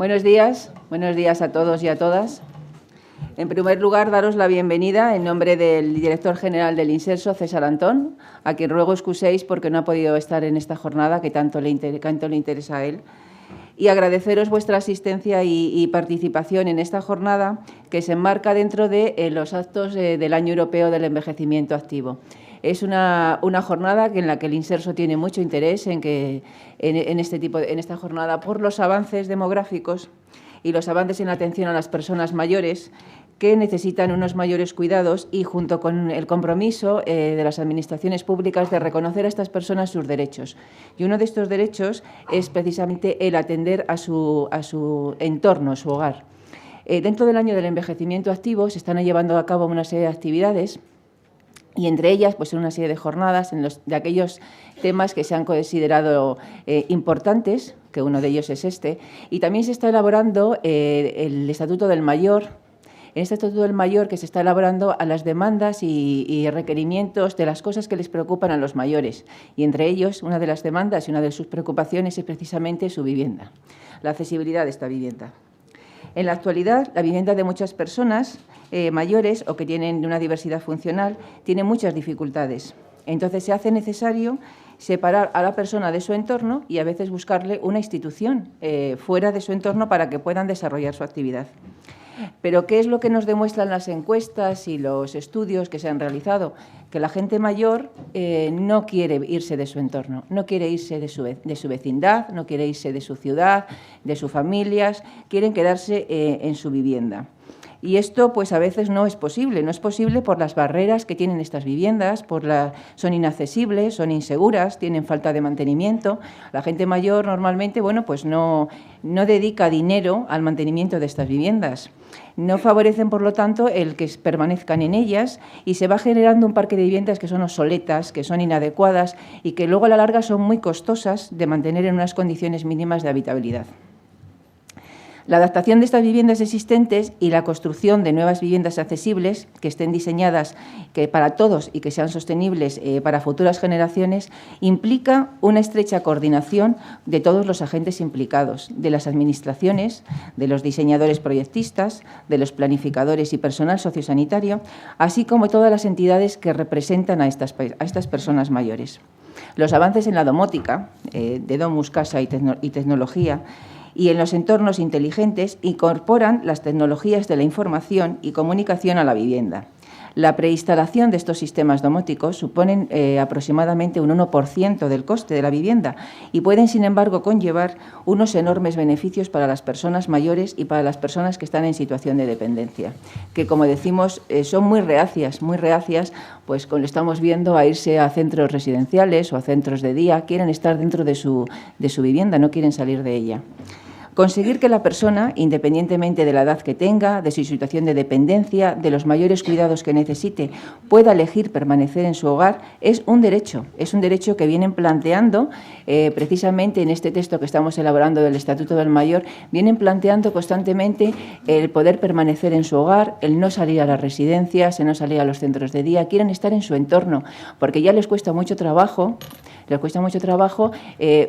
Buenos días a todos y a todas. En primer lugar, daros la bienvenida en nombre del director general del Inserso, César Antón, a quien ruego excuséis porque no ha podido estar en esta jornada que tanto le interesa a él. Y agradeceros vuestra asistencia y participación en esta jornada que se enmarca dentro de los actos del Año Europeo del Envejecimiento Activo. Es una jornada en la que el Inserso tiene mucho interés en esta jornada por los avances demográficos y los avances en la atención a las personas mayores que necesitan unos mayores cuidados y junto con el compromiso de las administraciones públicas de reconocer a estas personas sus derechos. Y uno de estos derechos es precisamente el atender a su entorno, su hogar. Dentro del año del envejecimiento activo se están llevando a cabo una serie de actividades y entre ellas pues una serie de jornadas de aquellos temas que se han considerado importantes, que uno de ellos es este, y también se está elaborando el Estatuto del Mayor. En este Estatuto del Mayor que se está elaborando a las demandas y requerimientos de las cosas que les preocupan a los mayores. Y entre ellos, una de las demandas y una de sus preocupaciones es precisamente su vivienda, la accesibilidad de esta vivienda. En la actualidad, la vivienda de muchas personas mayores o que tienen una diversidad funcional tiene muchas dificultades. Entonces, se hace necesario separar a la persona de su entorno y a veces buscarle una institución fuera de su entorno para que puedan desarrollar su actividad. Pero, ¿qué es lo que nos demuestran las encuestas y los estudios que se han realizado? Que la gente mayor no quiere irse de su entorno, no quiere irse de su vecindad, no quiere irse de su ciudad, de sus familias, quieren quedarse en su vivienda. Y esto, pues, a veces no es posible. No es posible por las barreras que tienen estas viviendas, son inaccesibles, son inseguras, tienen falta de mantenimiento. La gente mayor normalmente, bueno, pues no dedica dinero al mantenimiento de estas viviendas. No favorecen, por lo tanto, el que permanezcan en ellas y se va generando un parque de viviendas que son obsoletas, que son inadecuadas y que luego a la larga son muy costosas de mantener en unas condiciones mínimas de habitabilidad. La adaptación de estas viviendas existentes y la construcción de nuevas viviendas accesibles que estén diseñadas para todos y que sean sostenibles para futuras generaciones implica una estrecha coordinación de todos los agentes implicados, de las administraciones, de los diseñadores proyectistas, de los planificadores y personal sociosanitario, así como todas las entidades que representan a estas personas mayores. Los avances en la domótica, de domus, casa y tecnología, y en los entornos inteligentes incorporan las tecnologías de la información y comunicación a la vivienda. La preinstalación de estos sistemas domóticos suponen aproximadamente un 1% del coste de la vivienda y pueden, sin embargo, conllevar unos enormes beneficios para las personas mayores y para las personas que están en situación de dependencia, que, como decimos, son muy reacias, pues como lo estamos viendo, a irse a centros residenciales o a centros de día, quieren estar dentro de su vivienda, no quieren salir de ella. Conseguir que la persona, independientemente de la edad que tenga, de su situación de dependencia, de los mayores cuidados que necesite, pueda elegir permanecer en su hogar, es un derecho que vienen planteando precisamente en este texto que estamos elaborando del Estatuto del Mayor, vienen planteando constantemente el poder permanecer en su hogar, el no salir a las residencias, el no salir a los centros de día, quieren estar en su entorno, porque ya les cuesta mucho trabajo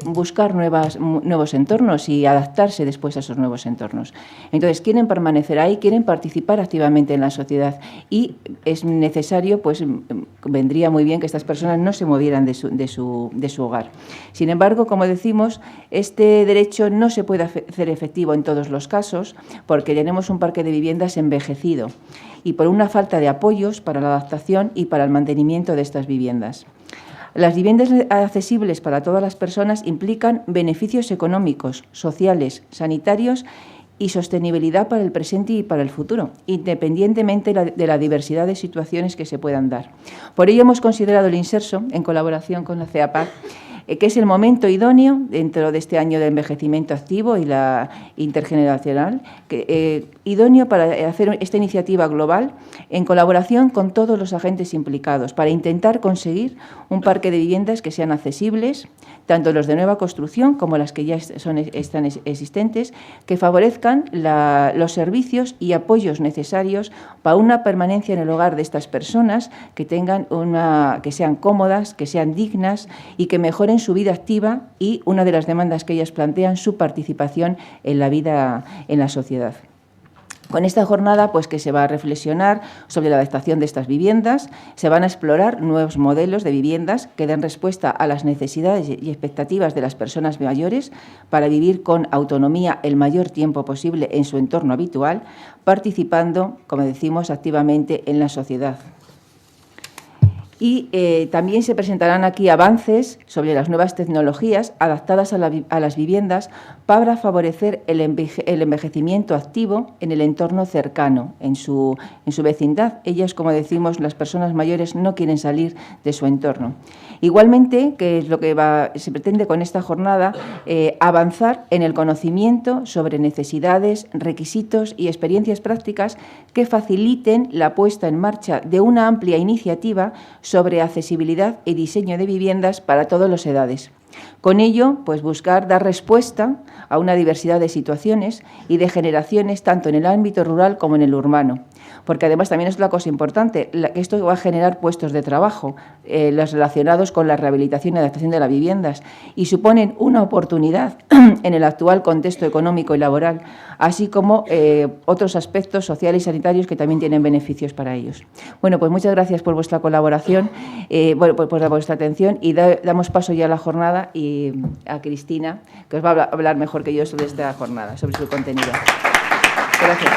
buscar nuevos entornos y adaptarse después a esos nuevos entornos. Entonces, quieren permanecer ahí, quieren participar activamente en la sociedad y es necesario, pues vendría muy bien que estas personas no se movieran de su hogar. Sin embargo, como decimos, este derecho no se puede hacer efectivo en todos los casos porque tenemos un parque de viviendas envejecido y por una falta de apoyos para la adaptación y para el mantenimiento de estas viviendas. Las viviendas accesibles para todas las personas implican beneficios económicos, sociales, sanitarios y sostenibilidad para el presente y para el futuro, independientemente de la diversidad de situaciones que se puedan dar. Por ello hemos considerado el Inserso, en colaboración con la CEAPAC, que es el momento idóneo dentro de este año de envejecimiento activo y la intergeneracional, idóneo para hacer esta iniciativa global en colaboración con todos los agentes implicados para intentar conseguir un parque de viviendas que sean accesibles, tanto los de nueva construcción como las que ya están existentes, que favorezcan los servicios y apoyos necesarios para una permanencia en el hogar de estas personas, que sean cómodas, que sean dignas y que mejoren mejoren su vida activa y, una de las demandas que ellas plantean, su participación en la vida en la sociedad. Con esta jornada, pues, que se va a reflexionar sobre la adaptación de estas viviendas, se van a explorar nuevos modelos de viviendas que den respuesta a las necesidades y expectativas de las personas mayores para vivir con autonomía el mayor tiempo posible en su entorno habitual, participando, como decimos, activamente en la sociedad. Y también se presentarán aquí avances sobre las nuevas tecnologías adaptadas a las viviendas para favorecer el envejecimiento activo en el entorno cercano, en su vecindad. Ellas, como decimos, las personas mayores no quieren salir de su entorno. Igualmente, que es lo que se pretende con esta jornada, avanzar en el conocimiento sobre necesidades, requisitos y experiencias prácticas que faciliten la puesta en marcha de una amplia iniciativa sobre accesibilidad y diseño de viviendas para todas las edades. Con ello, pues buscar dar respuesta a una diversidad de situaciones y de generaciones, tanto en el ámbito rural como en el urbano. Porque además también es una cosa importante, que esto va a generar puestos de trabajo, los relacionados con la rehabilitación y adaptación de las viviendas, y suponen una oportunidad en el actual contexto económico y laboral, así como otros aspectos sociales y sanitarios que también tienen beneficios para ellos. Bueno, pues muchas gracias por vuestra colaboración, por vuestra atención, y damos paso ya a la jornada y a Cristina, que os va a hablar mejor que yo sobre esta jornada, sobre su contenido. Gracias.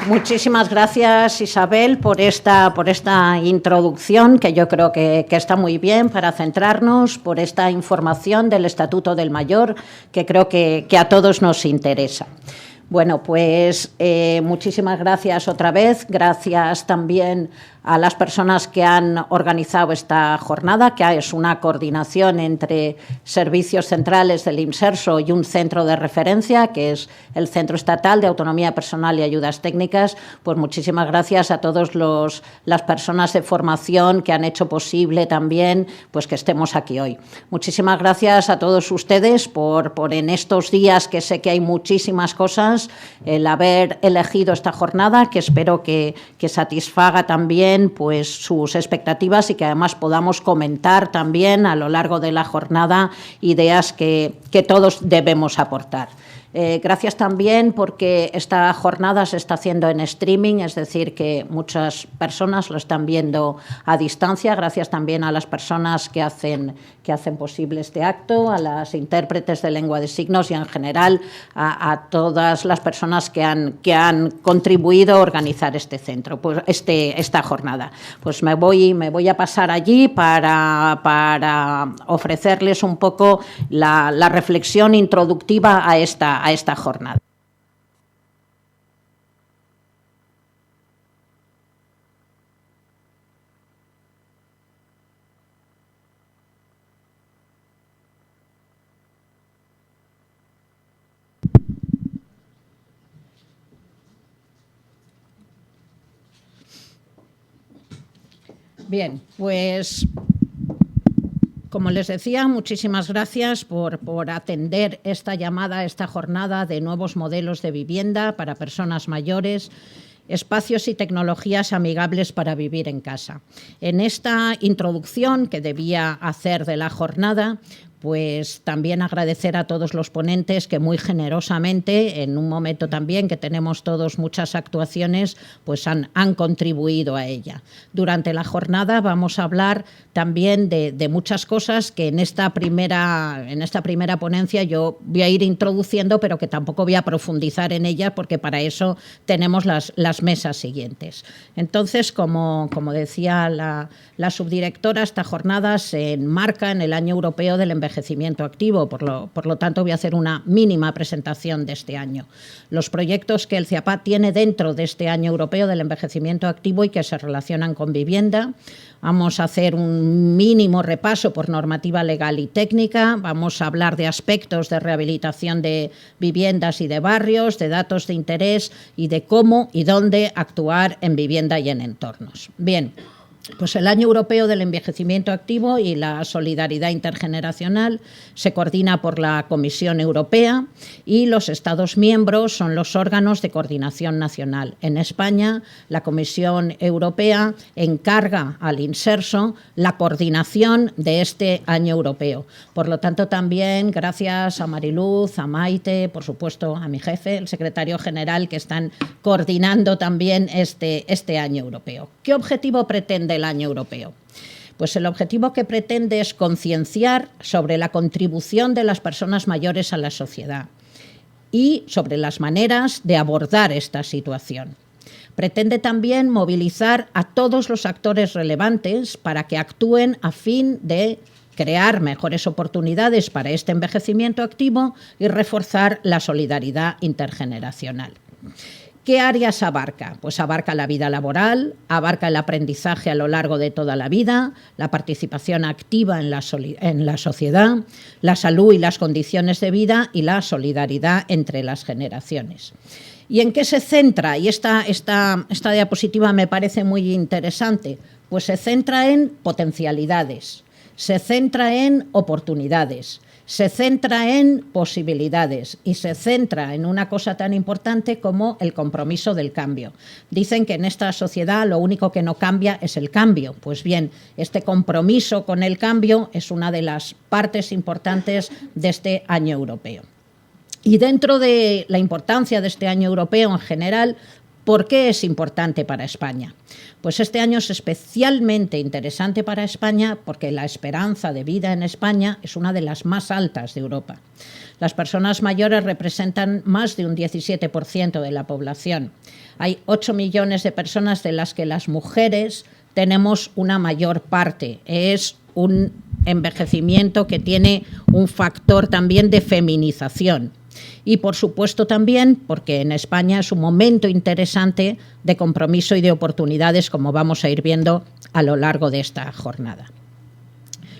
Muchísimas gracias, Isabel, por esta introducción, que yo creo que está muy bien para centrarnos, por esta información del Estatuto del Mayor, que creo que a todos nos interesa. Bueno, pues muchísimas gracias otra vez. Gracias también a las personas que han organizado esta jornada, que es una coordinación entre servicios centrales del Inserso y un centro de referencia, que es el Centro Estatal de Autonomía Personal y Ayudas Técnicas. Pues muchísimas gracias a todas las personas de formación que han hecho posible también pues que estemos aquí hoy. Muchísimas gracias a todos ustedes por en estos días, que sé que hay muchísimas cosas, el haber elegido esta jornada, que espero que satisfaga también pues sus expectativas y que además podamos comentar también a lo largo de la jornada ideas que todos debemos aportar. Gracias también porque esta jornada se está haciendo en streaming, es decir, que muchas personas lo están viendo a distancia. Gracias también a las personas que hacen posible este acto, a las intérpretes de lengua de signos y en general a todas las personas que han contribuido a organizar este centro, pues esta jornada. Pues me voy a pasar allí para ofrecerles un poco la reflexión introductiva a esta jornada. Bien, pues como les decía, muchísimas gracias por atender esta llamada, esta jornada de nuevos modelos de vivienda para personas mayores, espacios y tecnologías amigables para vivir en casa. En esta introducción que debía hacer de la jornada, pues también agradecer a todos los ponentes que muy generosamente, en un momento también que tenemos todos muchas actuaciones, pues han contribuido a ella. Durante la jornada vamos a hablar también de muchas cosas que en esta primera ponencia yo voy a ir introduciendo, pero que tampoco voy a profundizar en ellas porque para eso tenemos las mesas siguientes. Entonces, como decía la subdirectora, esta jornada se enmarca en el Año Europeo del Envejecimiento Activo, por lo tanto voy a hacer una mínima presentación de este año. Los proyectos que el CIAPAT tiene dentro de este Año Europeo del Envejecimiento Activo y que se relacionan con vivienda. Vamos a hacer un mínimo repaso por normativa legal y técnica, vamos a hablar de aspectos de rehabilitación de viviendas y de barrios, de datos de interés y de cómo y dónde actuar en vivienda y en entornos. Bien. Pues el Año Europeo del Envejecimiento Activo y la Solidaridad Intergeneracional se coordina por la Comisión Europea y los Estados miembros son los órganos de coordinación nacional. En España, la Comisión Europea encarga al Inserso la coordinación de este Año Europeo. Por lo tanto, también gracias a Mariluz, a Maite, por supuesto a mi jefe, el secretario general, que están coordinando también este Año Europeo. ¿Qué objetivo pretende el Año Europeo? Pues el objetivo que pretende es concienciar sobre la contribución de las personas mayores a la sociedad y sobre las maneras de abordar esta situación. Pretende también movilizar a todos los actores relevantes para que actúen a fin de crear mejores oportunidades para este envejecimiento activo y reforzar la solidaridad intergeneracional. ¿Qué áreas abarca? Pues abarca la vida laboral, abarca el aprendizaje a lo largo de toda la vida, la participación activa en la sociedad, la salud y las condiciones de vida y la solidaridad entre las generaciones. ¿Y en qué se centra? Y esta diapositiva me parece muy interesante. Pues se centra en potencialidades, se centra en oportunidades, se centra en posibilidades y se centra en una cosa tan importante como el compromiso del cambio. Dicen que en esta sociedad lo único que no cambia es el cambio. Pues bien, este compromiso con el cambio es una de las partes importantes de este Año Europeo. Y dentro de la importancia de este Año Europeo en general, ¿por qué es importante para España? Pues este año es especialmente interesante para España porque la esperanza de vida en España es una de las más altas de Europa. Las personas mayores representan más de un 17% de la población. Hay 8 millones de personas, de las que las mujeres tenemos una mayor parte. Es un envejecimiento que tiene un factor también de feminización. Y, por supuesto, también porque en España es un momento interesante de compromiso y de oportunidades, como vamos a ir viendo a lo largo de esta jornada.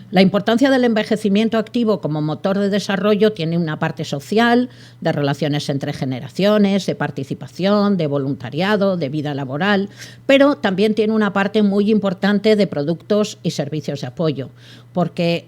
La importancia del envejecimiento activo como motor de desarrollo tiene una parte social, de relaciones entre generaciones, de participación, de voluntariado, de vida laboral, pero también tiene una parte muy importante de productos y servicios de apoyo, porque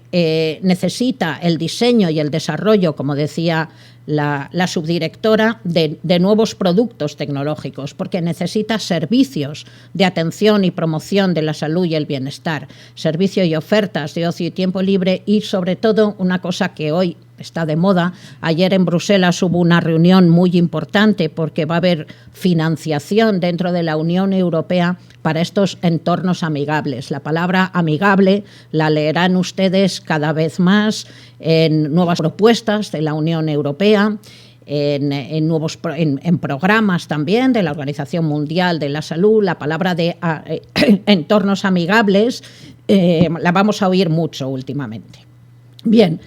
necesita el diseño y el desarrollo, como decía la subdirectora, de nuevos productos tecnológicos, porque necesita servicios de atención y promoción de la salud y el bienestar, servicios y ofertas de ocio y tiempo libre y, sobre todo, una cosa que hoy está de moda. Ayer en Bruselas hubo una reunión muy importante porque va a haber financiación dentro de la Unión Europea para estos entornos amigables. La palabra amigable la leerán ustedes cada vez más en nuevas propuestas de la Unión Europea, en programas también de la Organización Mundial de la Salud. La palabra de entornos amigables la vamos a oír mucho últimamente. Bien.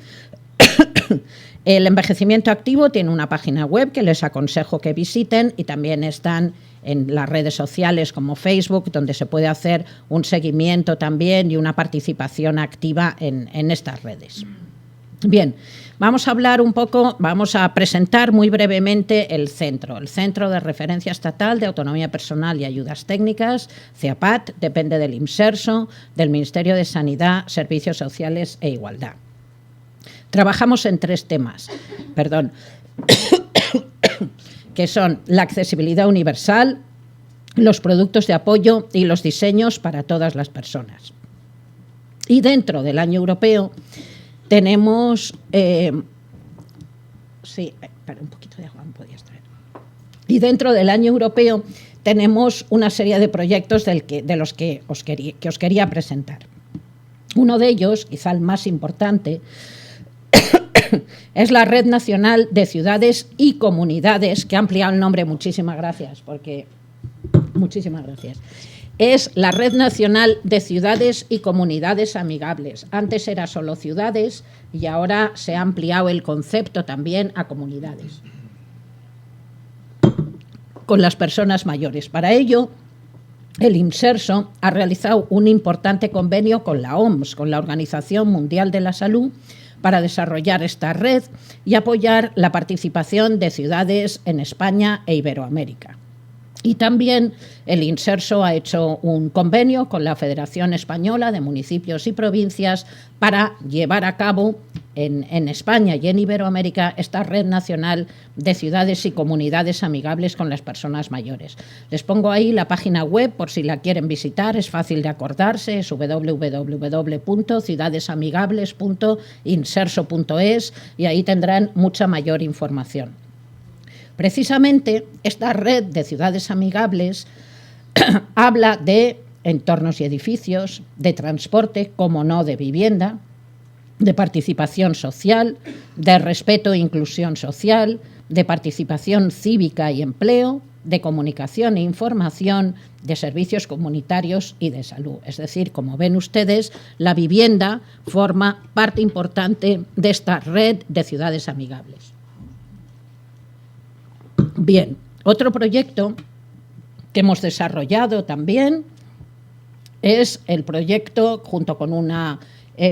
El envejecimiento activo tiene una página web que les aconsejo que visiten y también están en las redes sociales como Facebook, donde se puede hacer un seguimiento también y una participación activa en estas redes. Bien, vamos a hablar un poco, vamos a presentar muy brevemente el Centro de Referencia Estatal de Autonomía Personal y Ayudas Técnicas, CEAPAT, depende del Inserso, del Ministerio de Sanidad, Servicios Sociales e Igualdad. Trabajamos en 3 temas, que son la accesibilidad universal, los productos de apoyo y los diseños para todas las personas. Y dentro del Año Europeo tenemos... Y dentro del Año Europeo tenemos una serie de proyectos de los que os quería presentar. Uno de ellos, quizá el más importante, es la Red Nacional de Ciudades y Comunidades, que ha ampliado el nombre, muchísimas gracias. Es la Red Nacional de Ciudades y Comunidades Amigables. Antes era solo ciudades y ahora se ha ampliado el concepto también a comunidades con las personas mayores. Para ello, el Inserso ha realizado un importante convenio con la OMS, con la Organización Mundial de la Salud, para desarrollar esta red y apoyar la participación de ciudades en España e Iberoamérica. Y también el Inserso ha hecho un convenio con la Federación Española de Municipios y Provincias para llevar a cabo en España y en Iberoamérica esta red nacional de ciudades y comunidades amigables con las personas mayores. Les pongo ahí la página web por si la quieren visitar, es fácil de acordarse, es www.ciudadesamigables.inserso.es y ahí tendrán mucha mayor información. Precisamente esta red de ciudades amigables habla de entornos y edificios, de transporte, como no de vivienda, de participación social, de respeto e inclusión social, de participación cívica y empleo, de comunicación e información, de servicios comunitarios y de salud. Es decir, como ven ustedes, la vivienda forma parte importante de esta red de ciudades amigables. Bien, otro proyecto que hemos desarrollado también es el proyecto, junto con una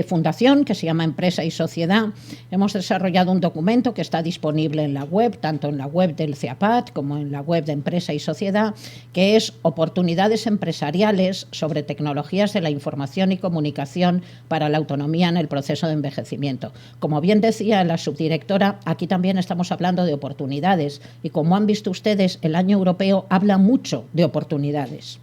fundación que se llama Empresa y Sociedad. Hemos desarrollado un documento que está disponible en la web, tanto en la web del CEAPAT como en la web de Empresa y Sociedad, que es Oportunidades empresariales sobre tecnologías de la información y comunicación para la autonomía en el proceso de envejecimiento. Como bien decía la subdirectora, aquí también estamos hablando de oportunidades y, como han visto ustedes, el año europeo habla mucho de oportunidades.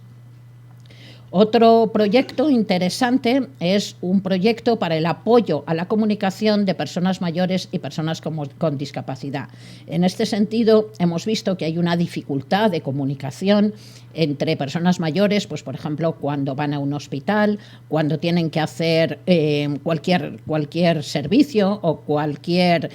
Otro proyecto interesante es un proyecto para el apoyo a la comunicación de personas mayores y personas con discapacidad. En este sentido, hemos visto que hay una dificultad de comunicación entre personas mayores, pues por ejemplo, cuando van a un hospital, cuando tienen que hacer cualquier servicio o cualquier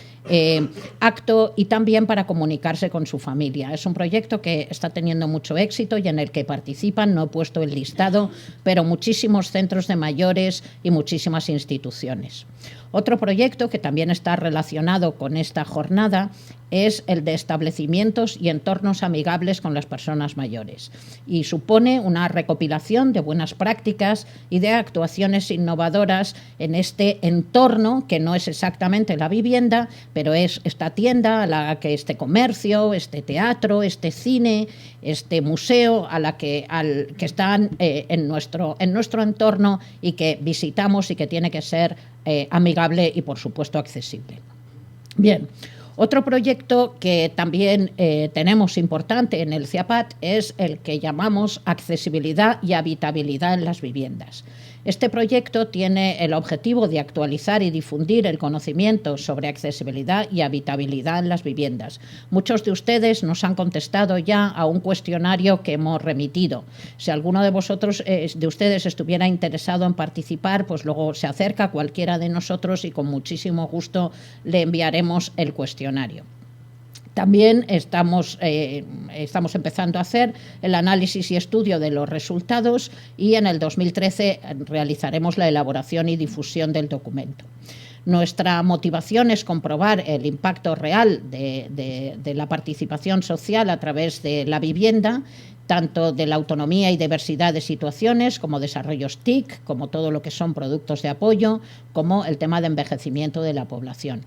acto, y también para comunicarse con su familia. Es un proyecto que está teniendo mucho éxito y en el que participan, no he puesto el listado, pero muchísimos centros de mayores y muchísimas instituciones. Otro proyecto que también está relacionado con esta jornada es el de establecimientos y entornos amigables con las personas mayores y supone una recopilación de buenas prácticas y de actuaciones innovadoras en este entorno que no es exactamente la vivienda, pero es esta tienda, a la que este comercio, este teatro, este cine, este museo, al que están en nuestro entorno y que visitamos y que tiene que ser amigable y, por supuesto, accesible. Bien. Otro proyecto que también tenemos importante en el CEAPAT es el que llamamos accesibilidad y habitabilidad en las viviendas. Este proyecto tiene el objetivo de actualizar y difundir el conocimiento sobre accesibilidad y habitabilidad en las viviendas. Muchos de ustedes nos han contestado ya a un cuestionario que hemos remitido. Si alguno de ustedes estuviera interesado en participar, pues luego se acerca a cualquiera de nosotros y con muchísimo gusto le enviaremos el cuestionario. También estamos empezando a hacer el análisis y estudio de los resultados y en el 2013 realizaremos la elaboración y difusión del documento. Nuestra motivación es comprobar el impacto real de la participación social a través de la vivienda, tanto de la autonomía y diversidad de situaciones, como desarrollos TIC, como todo lo que son productos de apoyo, como el tema de envejecimiento de la población.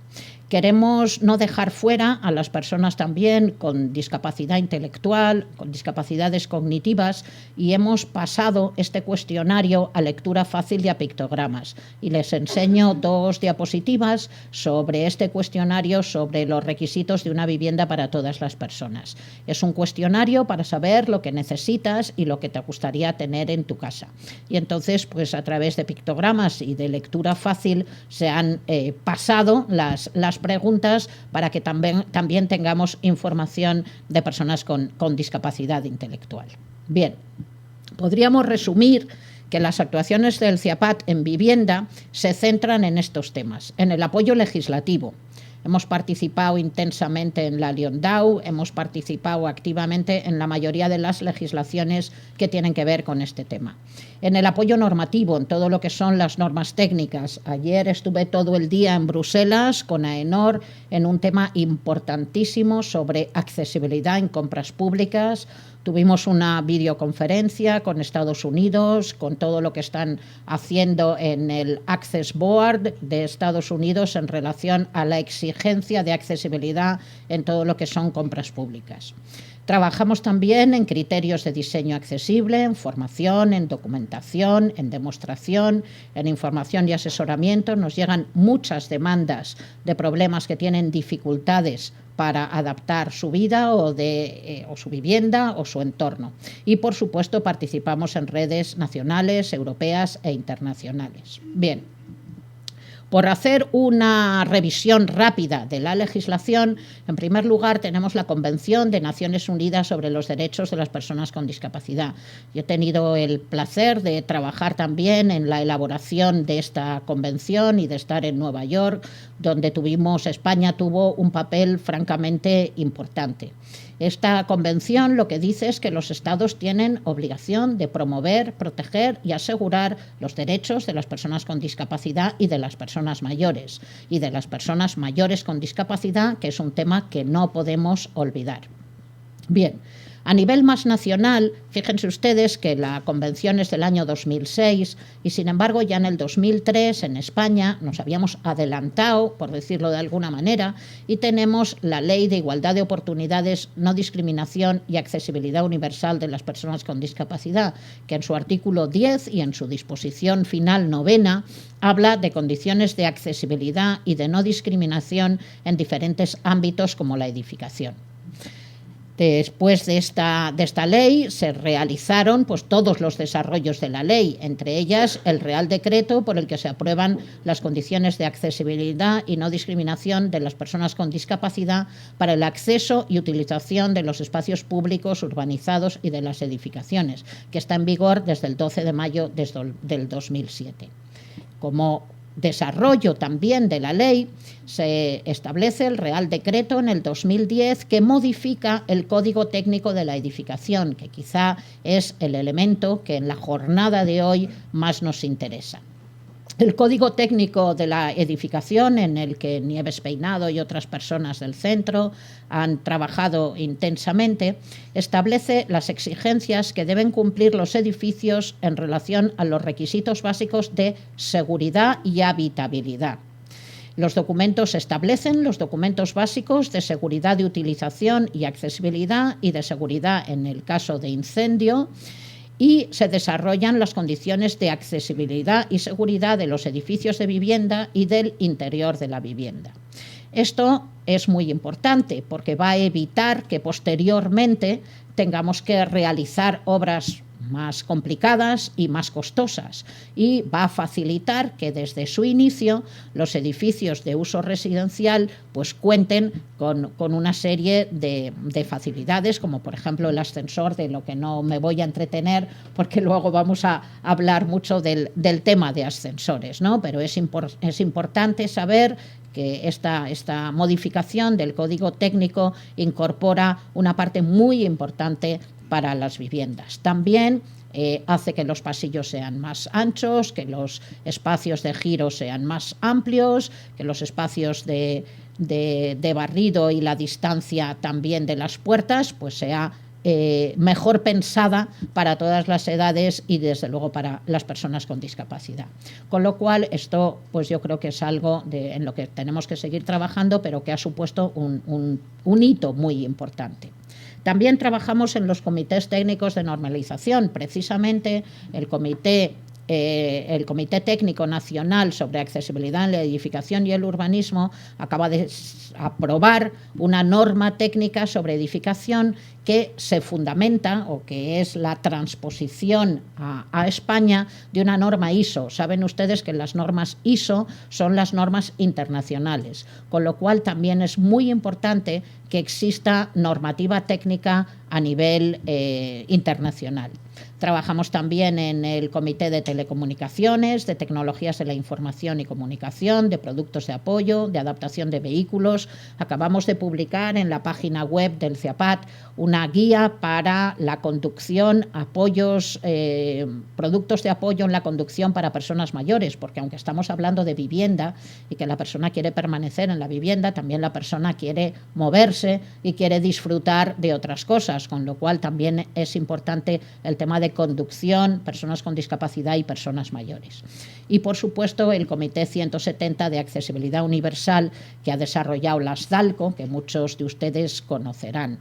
Queremos no dejar fuera a las personas también con discapacidad intelectual, con discapacidades cognitivas, y hemos pasado este cuestionario a lectura fácil y a pictogramas. Y les enseño 2 diapositivas sobre este cuestionario, sobre los requisitos de una vivienda para todas las personas. Es un cuestionario para saber lo que necesitas y lo que te gustaría tener en tu casa. Y entonces, pues a través de pictogramas y de lectura fácil se han pasado las preguntas para que también tengamos información de personas con discapacidad intelectual. Bien, podríamos resumir que las actuaciones del CEAPAT en vivienda se centran en estos temas: en el apoyo legislativo. Hemos participado intensamente en la Liondau, hemos participado activamente en la mayoría de las legislaciones que tienen que ver con este tema. En el apoyo normativo, en todo lo que son las normas técnicas. Ayer estuve todo el día en Bruselas con AENOR en un tema importantísimo sobre accesibilidad en compras públicas. Tuvimos una videoconferencia con Estados Unidos, con todo lo que están haciendo en el Access Board de Estados Unidos en relación a la exigencia de accesibilidad en todo lo que son compras públicas. Trabajamos también en criterios de diseño accesible, en formación, en documentación, en demostración, en información y asesoramiento. Nos llegan muchas demandas de problemas que tienen dificultades para adaptar su vida o su vivienda o su entorno. Y, por supuesto, participamos en redes nacionales, europeas e internacionales. Bien. Por hacer una revisión rápida de la legislación, en primer lugar tenemos la Convención de Naciones Unidas sobre los Derechos de las Personas con Discapacidad. Yo he tenido el placer de trabajar también en la elaboración de esta convención y de estar en Nueva York, donde España tuvo un papel francamente importante. Esta convención lo que dice es que los Estados tienen obligación de promover, proteger y asegurar los derechos de las personas con discapacidad y de las personas mayores. Y de las personas mayores con discapacidad, que es un tema que no podemos olvidar. Bien. A nivel más nacional, fíjense ustedes que la convención es del año 2006 y, sin embargo, ya en el 2003 en España nos habíamos adelantado, por decirlo de alguna manera, y tenemos la Ley de Igualdad de Oportunidades, No Discriminación y Accesibilidad Universal de las Personas con Discapacidad, que en su artículo 10 y en su disposición final 9ª habla de condiciones de accesibilidad y de no discriminación en diferentes ámbitos como la edificación. Después de esta ley se realizaron todos los desarrollos de la ley, entre ellas el Real Decreto por el que se aprueban las condiciones de accesibilidad y no discriminación de las personas con discapacidad para el acceso y utilización de los espacios públicos urbanizados y de las edificaciones, que está en vigor desde el 12 de mayo del 2007. Como desarrollo también de la ley, se establece el Real Decreto en el 2010 que modifica el Código Técnico de la Edificación, que quizá es el elemento que en la jornada de hoy más nos interesa. El Código Técnico de la Edificación, en el que Nieves Peinado y otras personas del centro han trabajado intensamente, establece las exigencias que deben cumplir los edificios en relación a los requisitos básicos de seguridad y habitabilidad. Los documentos establecen los documentos básicos de seguridad de utilización y accesibilidad y de seguridad en el caso de incendio, y se desarrollan las condiciones de accesibilidad y seguridad de los edificios de vivienda y del interior de la vivienda. Esto es muy importante porque va a evitar que posteriormente tengamos que realizar obras más complicadas y más costosas, y va a facilitar que desde su inicio los edificios de uso residencial cuenten con una serie de facilidades, como por ejemplo el ascensor, de lo que no me voy a entretener porque luego vamos a hablar mucho del tema de ascensores, ¿no? Pero es importante saber que esta modificación del Código Técnico incorpora una parte muy importante para las viviendas. También hace que los pasillos sean más anchos, que los espacios de giro sean más amplios, que los espacios de barrido y la distancia también de las puertas sea mejor pensada para todas las edades y desde luego para las personas con discapacidad. Con lo cual esto yo creo que es algo en lo que tenemos que seguir trabajando, pero que ha supuesto un hito muy importante. También trabajamos en los comités técnicos de normalización. Precisamente el Comité Técnico Nacional sobre Accesibilidad en la Edificación y el Urbanismo acaba de aprobar una norma técnica sobre edificación que se fundamenta, o que es la transposición a España de una norma ISO. Saben ustedes que las normas ISO son las normas internacionales, con lo cual también es muy importante que exista normativa técnica a nivel internacional. Trabajamos también en el Comité de Telecomunicaciones, de Tecnologías de la Información y Comunicación, de Productos de Apoyo, de Adaptación de Vehículos. Acabamos de publicar en la página web del CEAPAT una guía para la conducción, apoyos, productos de apoyo en la conducción para personas mayores, porque aunque estamos hablando de vivienda y que la persona quiere permanecer en la vivienda, también la persona quiere moverse y quiere disfrutar de otras cosas, con lo cual también es importante el tema de conducción, personas con discapacidad y personas mayores. Y, por supuesto, el Comité 170 de Accesibilidad Universal, que ha desarrollado la SDALCO, que muchos de ustedes conocerán.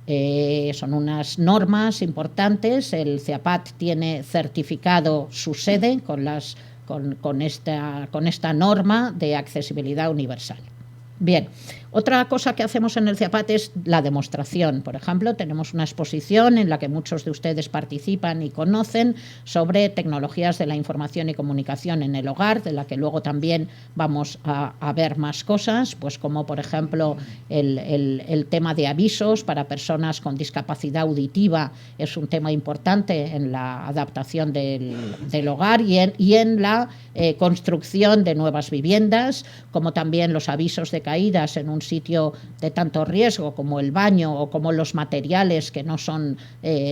Son unas normas importantes. El CEAPAT tiene certificado su sede con esta norma de accesibilidad universal. Bien, otra cosa que hacemos en el CEAPAT es la demostración. Por ejemplo, tenemos una exposición en la que muchos de ustedes participan y conocen sobre tecnologías de la información y comunicación en el hogar, de la que luego también vamos a ver más cosas, pues como por ejemplo el tema de avisos para personas con discapacidad auditiva es un tema importante en la adaptación del hogar y en la construcción de nuevas viviendas, como también los avisos de caídas en un sitio de tanto riesgo como el baño o como los materiales que no son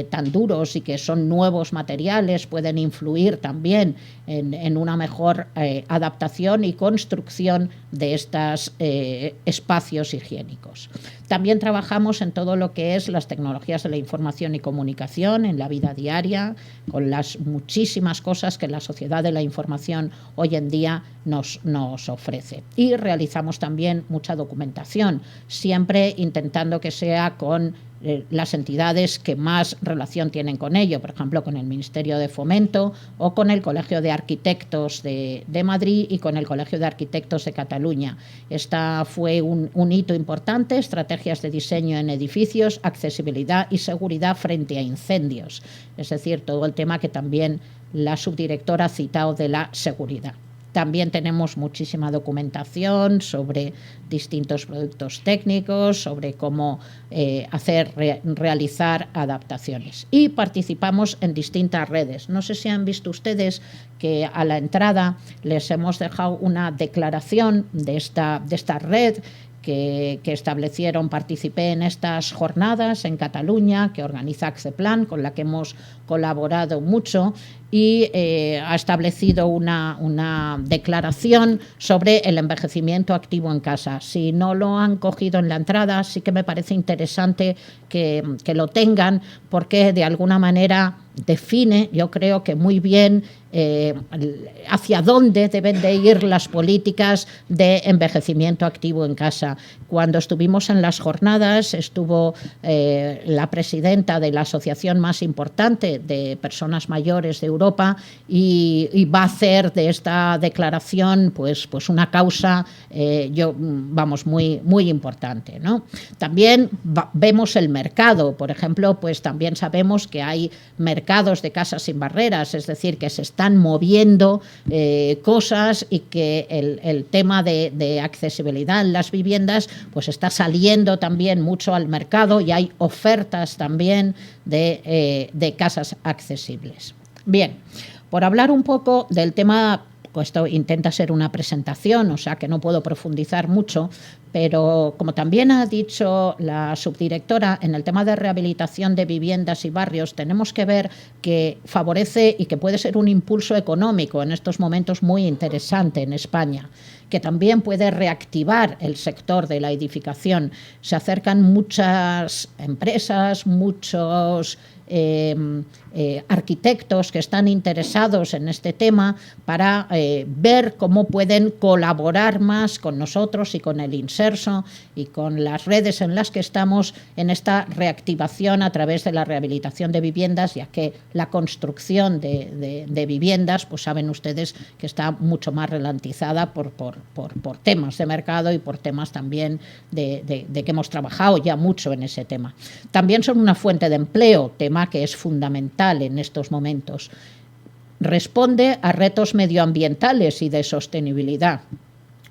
tan duros y que son nuevos materiales pueden influir también en una mejor adaptación y construcción de estos espacios higiénicos. También trabajamos en todo lo que es las tecnologías de la información y comunicación en la vida diaria, con las muchísimas cosas que la sociedad de la información hoy en día nos ofrece. Y realizamos también mucha documentación, siempre intentando que sea con las entidades que más relación tienen con ello, por ejemplo, con el Ministerio de Fomento o con el Colegio de Arquitectos de Madrid y con el Colegio de Arquitectos de Cataluña. Esta fue un hito importante, estrategias de diseño en edificios, accesibilidad y seguridad frente a incendios, es decir, todo el tema que también la subdirectora ha citado de la seguridad. También tenemos muchísima documentación sobre distintos productos técnicos, sobre cómo realizar adaptaciones. Y participamos en distintas redes. No sé si han visto ustedes que a la entrada les hemos dejado una declaración de esta red que establecieron. Participé en estas jornadas en Cataluña que organiza Acceplan, con la que hemos colaborado mucho, y ha establecido una declaración sobre el envejecimiento activo en casa. Si no lo han cogido en la entrada, sí que me parece interesante que lo tengan, porque de alguna manera define, yo creo que muy bien, hacia dónde deben de ir las políticas de envejecimiento activo en casa. Cuando estuvimos en las jornadas, estuvo la presidenta de la asociación más importante de personas mayores de Europa y va a hacer de esta declaración pues una causa muy, muy importante, ¿no? También vemos el mercado, por ejemplo, pues también sabemos que hay mercados de casas sin barreras, es decir, que se están moviendo cosas y que el tema de accesibilidad en las viviendas pues está saliendo también mucho al mercado y hay ofertas también de casas accesibles. Bien, por hablar un poco del tema, pues esto intenta ser una presentación, o sea que no puedo profundizar mucho, pero como también ha dicho la subdirectora, en el tema de rehabilitación de viviendas y barrios tenemos que ver que favorece y que puede ser un impulso económico en estos momentos muy interesante en España, que también puede reactivar el sector de la edificación. Se acercan muchas empresas, muchos arquitectos que están interesados en este tema para ver cómo pueden colaborar más con nosotros y con el Inserso y con las redes en las que estamos en esta reactivación a través de la rehabilitación de viviendas, ya que la construcción de viviendas, pues saben ustedes que está mucho más ralentizada por temas de mercado y por temas también de que hemos trabajado ya mucho en ese tema. También son una fuente de empleo, tema que es fundamental en estos momentos. Responde a retos medioambientales y de sostenibilidad.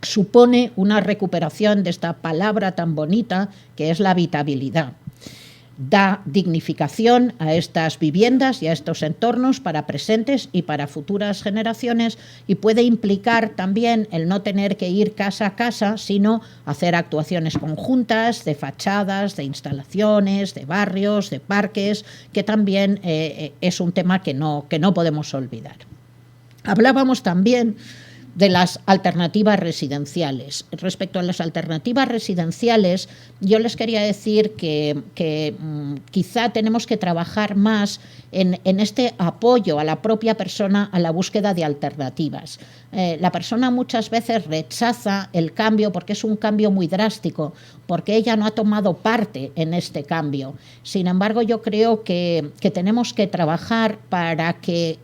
Supone una recuperación de esta palabra tan bonita que es la habitabilidad. Da dignificación a estas viviendas y a estos entornos para presentes y para futuras generaciones, y puede implicar también el no tener que ir casa a casa, sino hacer actuaciones conjuntas de fachadas, de instalaciones, de barrios, de parques, que también es un tema que no podemos olvidar. Hablábamos también de las alternativas residenciales. Respecto a las alternativas residenciales, yo les quería decir que quizá tenemos que trabajar más en este apoyo a la propia persona a la búsqueda de alternativas. La persona muchas veces rechaza el cambio porque es un cambio muy drástico, porque ella no ha tomado parte en este cambio. Sin embargo, yo creo que tenemos que trabajar para que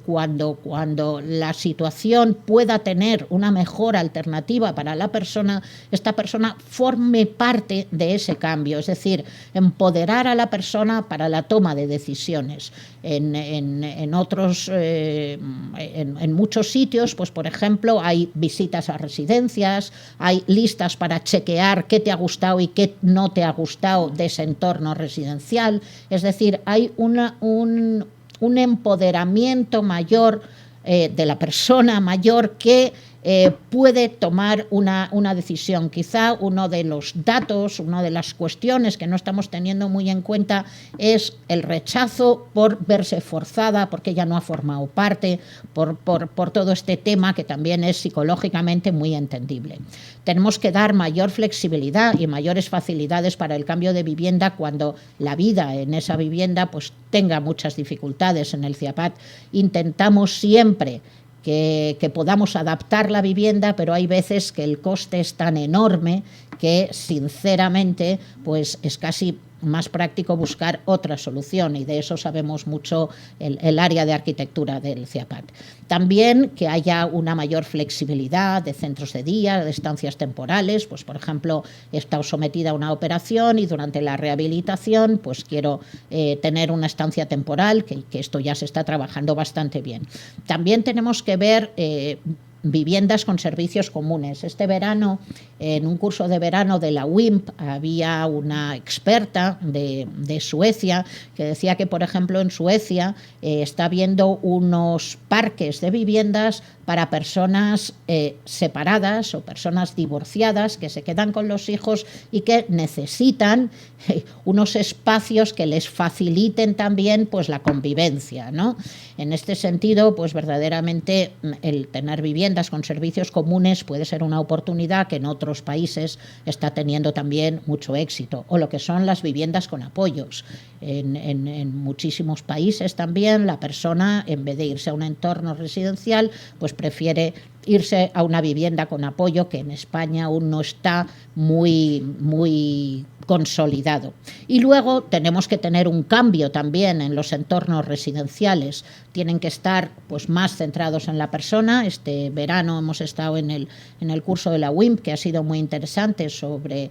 cuando la situación pueda tener una mejor alternativa para la persona, esta persona forme parte de ese cambio, es decir, empoderar a la persona para la toma de decisiones. En muchos sitios, pues por ejemplo, hay visitas a residencias, hay listas para chequear qué te ha gustado y qué no te ha gustado de ese entorno residencial, es decir, hay un empoderamiento mayor de la persona mayor que puede tomar una decisión. Quizá uno de los datos, una de las cuestiones que no estamos teniendo muy en cuenta es el rechazo por verse forzada, porque ella no ha formado parte, por todo este tema que también es psicológicamente muy entendible. Tenemos que dar mayor flexibilidad y mayores facilidades para el cambio de vivienda cuando la vida en esa vivienda pues tenga muchas dificultades. En el CIAPAT intentamos siempre que podamos adaptar la vivienda, pero hay veces que el coste es tan enorme que sinceramente pues es casi más práctico buscar otra solución, y de eso sabemos mucho el área de arquitectura del CIAPAT. También que haya una mayor flexibilidad de centros de día, de estancias temporales, pues por ejemplo he estado sometida a una operación y durante la rehabilitación pues quiero tener una estancia temporal, que esto ya se está trabajando bastante bien. También tenemos que ver viviendas con servicios comunes. Este verano, en un curso de verano de la WIMP, había una experta de Suecia que decía que, por ejemplo, en Suecia está habiendo unos parques de viviendas para personas separadas o personas divorciadas que se quedan con los hijos y que necesitan unos espacios que les faciliten también pues la convivencia, ¿no? En este sentido, pues verdaderamente el tener viviendas con servicios comunes puede ser una oportunidad que en otros países está teniendo también mucho éxito, o lo que son las viviendas con apoyos. En muchísimos países también la persona, en vez de irse a un entorno residencial, pues prefiere irse a una vivienda con apoyo, que en España aún no está muy consolidado. Y luego tenemos que tener un cambio también en los entornos residenciales. Tienen que estar pues más centrados en la persona. Este verano hemos estado en el curso de la WIMP, que ha sido muy interesante sobre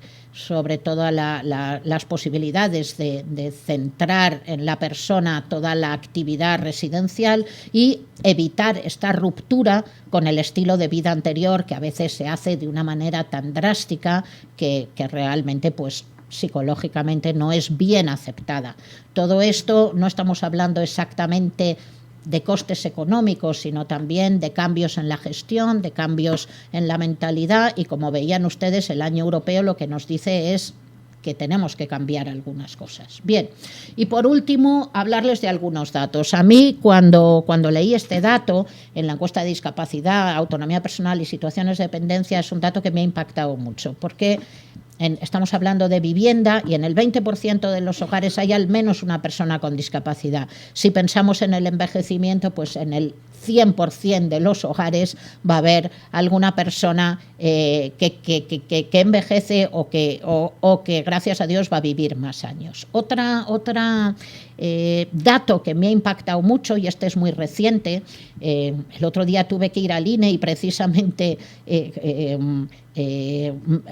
todas las posibilidades de centrar en la persona toda la actividad residencial y evitar esta ruptura con el estilo de vida anterior, que a veces se hace de una manera tan drástica que realmente pues psicológicamente no es bien aceptada. Todo esto no estamos hablando exactamente de costes económicos, sino también de cambios en la gestión, de cambios en la mentalidad, y como veían ustedes, el año europeo lo que nos dice es que tenemos que cambiar algunas cosas. Bien, y por último, hablarles de algunos datos. A mí, cuando leí este dato en la encuesta de discapacidad, autonomía personal y situaciones de dependencia, es un dato que me ha impactado mucho, porque estamos hablando de vivienda y en el 20% de los hogares hay al menos una persona con discapacidad. Si pensamos en el envejecimiento, pues en el 100% de los hogares va a haber alguna persona que envejece o que gracias a Dios va a vivir más años. Otra dato que me ha impactado mucho, y este es muy reciente, el otro día tuve que ir al INE y precisamente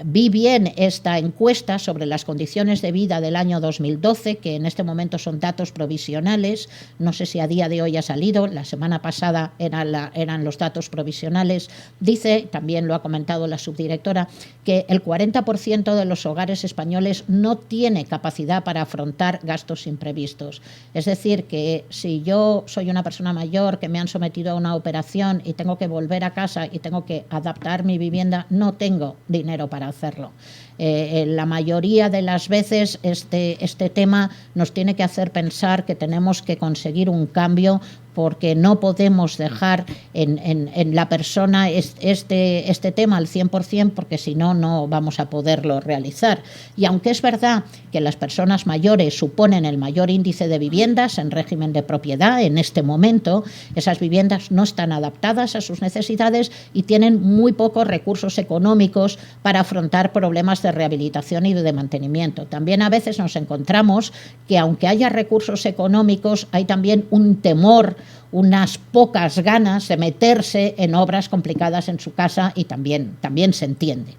vi bien esta encuesta sobre las condiciones de vida del año 2012, que en este momento son datos provisionales, no sé si a día de hoy ha salido, la semana pasada eran los datos provisionales. Dice, también lo ha comentado la subdirectora, que el 40% de los hogares españoles no tiene capacidad para afrontar gastos imprevistos. Es decir, que si yo soy una persona mayor que me han sometido a una operación y tengo que volver a casa y tengo que adaptar mi vivienda, no tengo dinero para hacerlo. La mayoría de las veces este tema nos tiene que hacer pensar que tenemos que conseguir un cambio porque no podemos dejar en la persona este tema al 100%, porque si no, no vamos a poderlo realizar. Y aunque es verdad que las personas mayores suponen el mayor índice de viviendas en régimen de propiedad en este momento, esas viviendas no están adaptadas a sus necesidades y tienen muy pocos recursos económicos para afrontar problemas de rehabilitación y de mantenimiento. También a veces nos encontramos que aunque haya recursos económicos, hay también un temor, unas pocas ganas de meterse en obras complicadas en su casa, y también se entiende.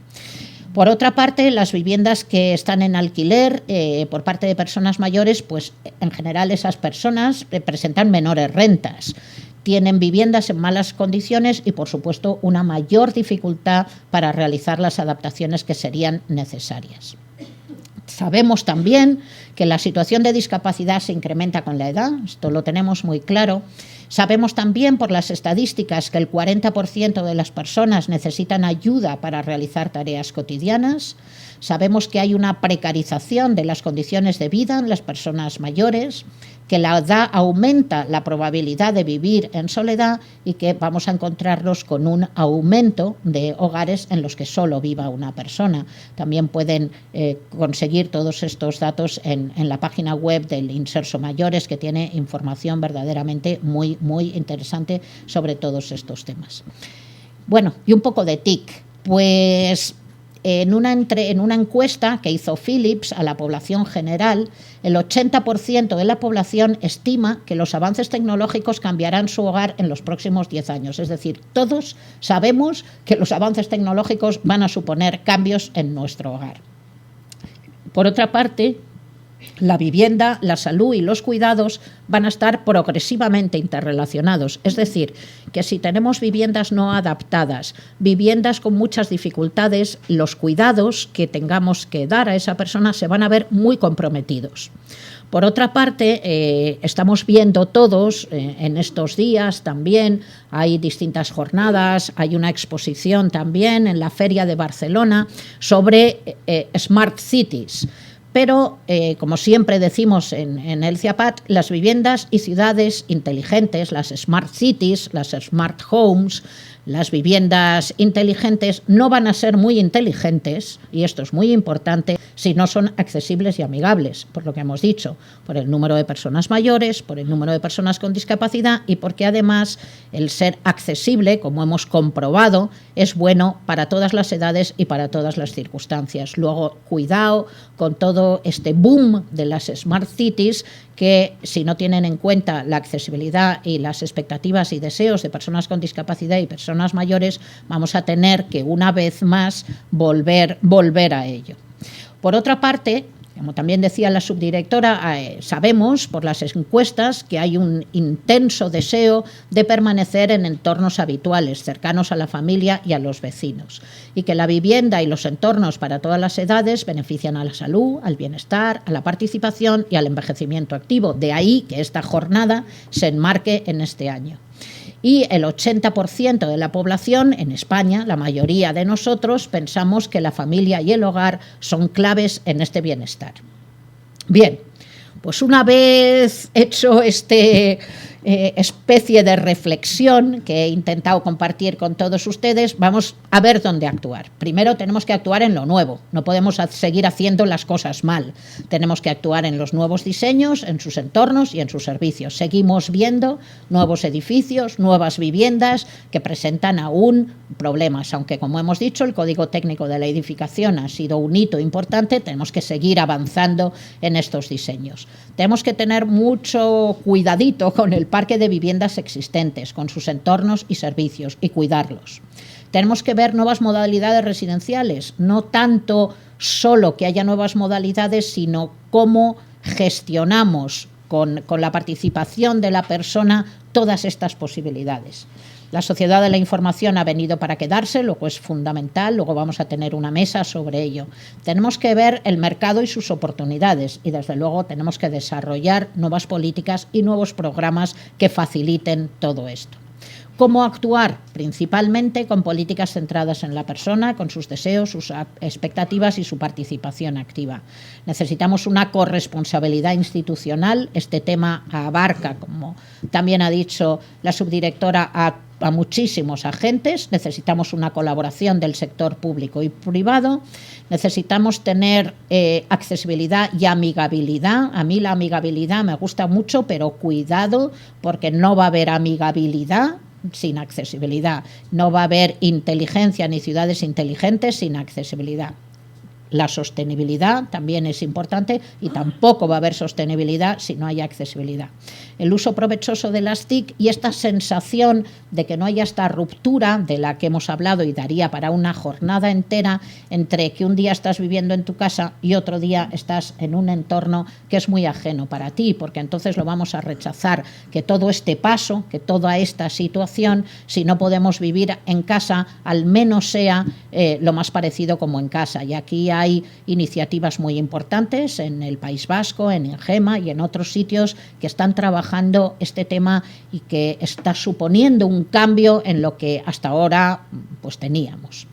Por otra parte, las viviendas que están en alquiler por parte de personas mayores, pues en general esas personas presentan menores rentas, tienen viviendas en malas condiciones y, por supuesto, una mayor dificultad para realizar las adaptaciones que serían necesarias. Sabemos también que la situación de discapacidad se incrementa con la edad, esto lo tenemos muy claro. Sabemos también por las estadísticas que el 40% de las personas necesitan ayuda para realizar tareas cotidianas. Sabemos que hay una precarización de las condiciones de vida en las personas mayores, que la edad aumenta la probabilidad de vivir en soledad y que vamos a encontrarnos con un aumento de hogares en los que solo viva una persona. También pueden conseguir todos estos datos en la página web del Inserso Mayores, que tiene información verdaderamente muy interesante sobre todos estos temas. Bueno, y un poco de TIC. Pues en una encuesta que hizo Philips a la población general, el 80% de la población estima que los avances tecnológicos cambiarán su hogar en los próximos 10 años. Es decir, todos sabemos que los avances tecnológicos van a suponer cambios en nuestro hogar. Por otra parte, la vivienda, la salud y los cuidados van a estar progresivamente interrelacionados. Es decir, que si tenemos viviendas no adaptadas, viviendas con muchas dificultades, los cuidados que tengamos que dar a esa persona se van a ver muy comprometidos. Por otra parte, estamos viendo todos en estos días también, hay distintas jornadas, hay una exposición también en la Feria de Barcelona sobre Smart Cities. Pero, como siempre decimos en el CIAPAT, las viviendas y ciudades inteligentes, las Smart Cities, las Smart Homes, las viviendas inteligentes no van a ser muy inteligentes, y esto es muy importante, si no son accesibles y amigables, por lo que hemos dicho, por el número de personas mayores, por el número de personas con discapacidad y porque además el ser accesible, como hemos comprobado, es bueno para todas las edades y para todas las circunstancias. Luego, cuidado con todo este boom de las Smart Cities, que si no tienen en cuenta la accesibilidad y las expectativas y deseos de personas con discapacidad y personas mayores, vamos a tener que una vez más volver a ello. Por otra parte, como también decía la subdirectora, sabemos por las encuestas que hay un intenso deseo de permanecer en entornos habituales, cercanos a la familia y a los vecinos, y que la vivienda y los entornos para todas las edades benefician a la salud, al bienestar, a la participación y al envejecimiento activo. De ahí que esta jornada se enmarque en este año. Y el 80% de la población en España, la mayoría de nosotros, pensamos que la familia y el hogar son claves en este bienestar. Bien, pues una vez hecho este especie de reflexión que he intentado compartir con todos ustedes, vamos a ver dónde actuar. Primero tenemos que actuar en lo nuevo, no podemos seguir haciendo las cosas mal. Tenemos que actuar en los nuevos diseños, en sus entornos y en sus servicios. Seguimos viendo nuevos edificios, nuevas viviendas que presentan aún problemas, aunque como hemos dicho, el Código Técnico de la Edificación ha sido un hito importante, tenemos que seguir avanzando en estos diseños. Tenemos que tener mucho cuidadito con el parque de viviendas existentes, con sus entornos y servicios, y cuidarlos. Tenemos que ver nuevas modalidades residenciales, no tanto solo que haya nuevas modalidades, sino cómo gestionamos con la participación de la persona todas estas posibilidades. La sociedad de la información ha venido para quedarse, luego es fundamental, luego vamos a tener una mesa sobre ello. Tenemos que ver el mercado y sus oportunidades y desde luego tenemos que desarrollar nuevas políticas y nuevos programas que faciliten todo esto. ¿Cómo actuar? Principalmente con políticas centradas en la persona, con sus deseos, sus expectativas y su participación activa. Necesitamos una corresponsabilidad institucional. Este tema abarca, como también ha dicho la subdirectora, a muchísimos agentes. Necesitamos una colaboración del sector público y privado. Necesitamos tener accesibilidad y amigabilidad. A mí la amigabilidad me gusta mucho, pero cuidado, porque no va a haber amigabilidad sin accesibilidad. No va a haber inteligencia ni ciudades inteligentes sin accesibilidad. La sostenibilidad también es importante y tampoco va a haber sostenibilidad si no hay accesibilidad. El uso provechoso de las TIC y esta sensación de que no haya esta ruptura de la que hemos hablado y daría para una jornada entera entre que un día estás viviendo en tu casa y otro día estás en un entorno que es muy ajeno para ti, porque entonces lo vamos a rechazar, que todo este paso, que toda esta situación, si no podemos vivir en casa, al menos sea lo más parecido como en casa. Y aquí hay iniciativas muy importantes en el País Vasco, en Ingema y en otros sitios que están trabajando este tema y que está suponiendo un cambio en lo que hasta ahora pues teníamos.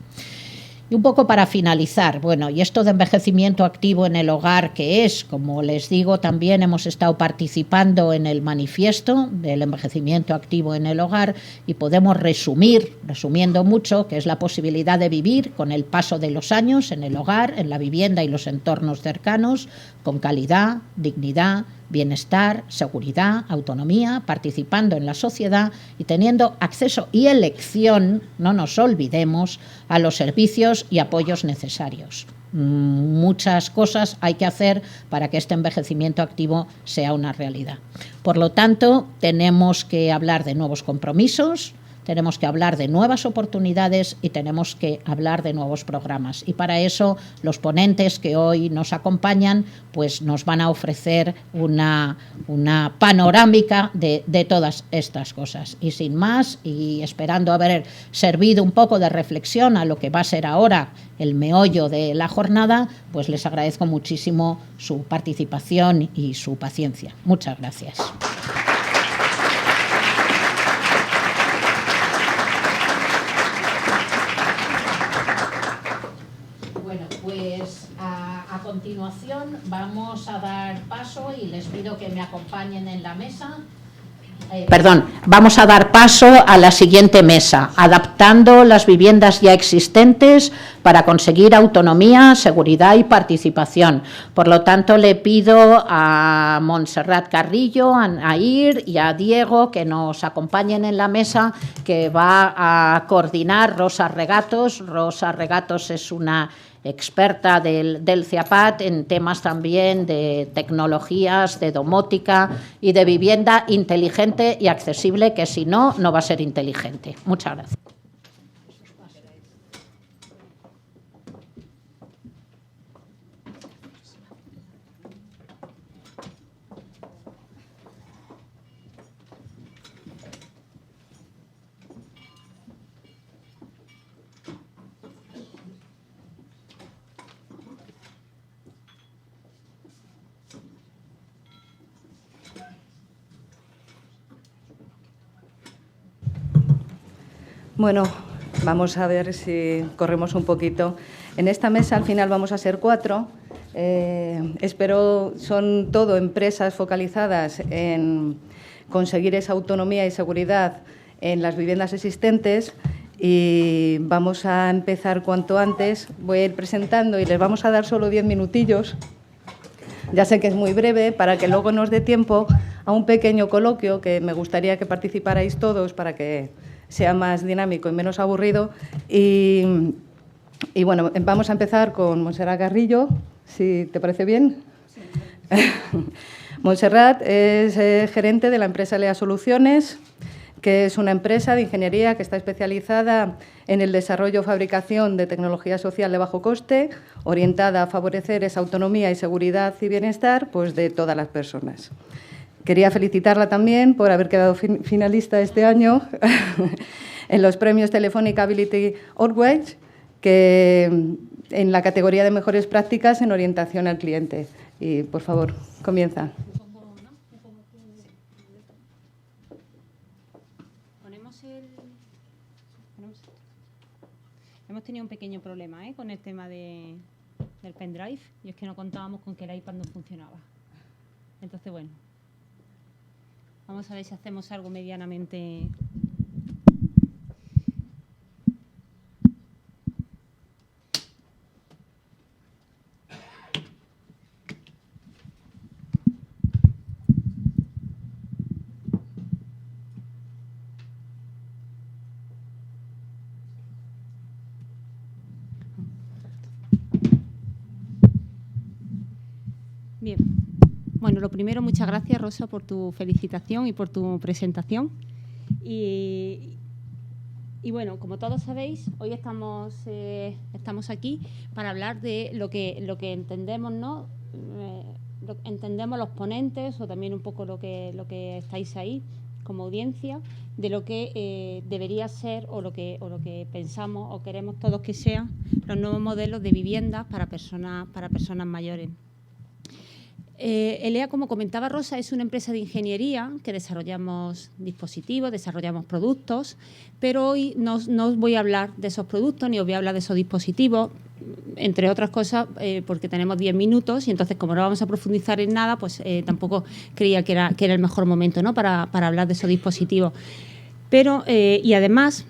Y un poco para finalizar, bueno, y esto de envejecimiento activo en el hogar, ¿qué es? Como les digo, también hemos estado participando en el manifiesto del envejecimiento activo en el hogar y podemos resumiendo mucho, que es la posibilidad de vivir con el paso de los años en el hogar, en la vivienda y los entornos cercanos, con calidad, dignidad, bienestar, seguridad, autonomía, participando en la sociedad y teniendo acceso y elección, no nos olvidemos, a los servicios y apoyos necesarios. Muchas cosas hay que hacer para que este envejecimiento activo sea una realidad. Por lo tanto, tenemos que hablar de nuevos compromisos, tenemos que hablar de nuevas oportunidades y tenemos que hablar de nuevos programas. Y para eso los ponentes que hoy nos acompañan pues nos van a ofrecer una panorámica de todas estas cosas. Y sin más, y esperando haber servido un poco de reflexión a lo que va a ser ahora el meollo de la jornada, pues les agradezco muchísimo su participación y su paciencia. Muchas gracias. A continuación vamos a dar paso y les pido que me acompañen en la mesa. Vamos a dar paso a la siguiente mesa, adaptando las viviendas ya existentes para conseguir autonomía, seguridad y participación. Por lo tanto, le pido a Montserrat Carrillo, a Nair y a Diego que nos acompañen en la mesa que va a coordinar Rosa Regatos. Rosa Regatos es una experta del CIAPAT en temas también de tecnologías, de domótica y de vivienda inteligente y accesible, que si no, no va a ser inteligente. Muchas gracias. Bueno, vamos a ver si corremos un poquito. En esta mesa al final vamos a ser 4. Espero, son todo empresas focalizadas en conseguir esa autonomía y seguridad en las viviendas existentes y vamos a empezar cuanto antes. Voy a ir presentando y les vamos a dar solo 10 minutillos. Ya sé que es muy breve para que luego nos dé tiempo a un pequeño coloquio que me gustaría que participarais todos para que sea más dinámico y menos aburrido. Y bueno, vamos a empezar con Montserrat Carrillo, si te parece bien. Sí. Montserrat es gerente de la empresa Lea Soluciones, que es una empresa de ingeniería que está especializada en el desarrollo y fabricación de tecnología social de bajo coste, orientada a favorecer esa autonomía y seguridad y bienestar pues, de todas las personas. Quería felicitarla también por haber quedado finalista este año en los premios Telefónica Ability Awards, que en la categoría de mejores prácticas en orientación al cliente. Y, por favor, comienza. ¿Ponemos el Hemos tenido un pequeño problema con el tema del pendrive, y es que no contábamos con que el iPad no funcionaba. Entonces, bueno, vamos a ver si hacemos algo medianamente... Bien. Bueno, lo primero, muchas gracias, Rosa, por tu felicitación y por tu presentación. Y bueno, como todos sabéis, hoy estamos aquí para hablar de lo que entendemos, ¿no? Entendemos los ponentes, o también un poco lo que estáis ahí como audiencia, de lo que debería ser o lo que pensamos o queremos todos que sean los nuevos modelos de viviendas para personas mayores. ELEA, como comentaba Rosa, es una empresa de ingeniería que desarrollamos dispositivos, desarrollamos productos, pero hoy no os voy a hablar de esos productos ni os voy a hablar de esos dispositivos, entre otras cosas porque tenemos 10 minutos y entonces, como no vamos a profundizar en nada, pues tampoco creía que era el mejor momento, ¿no?, para hablar de esos dispositivos. Pero, y además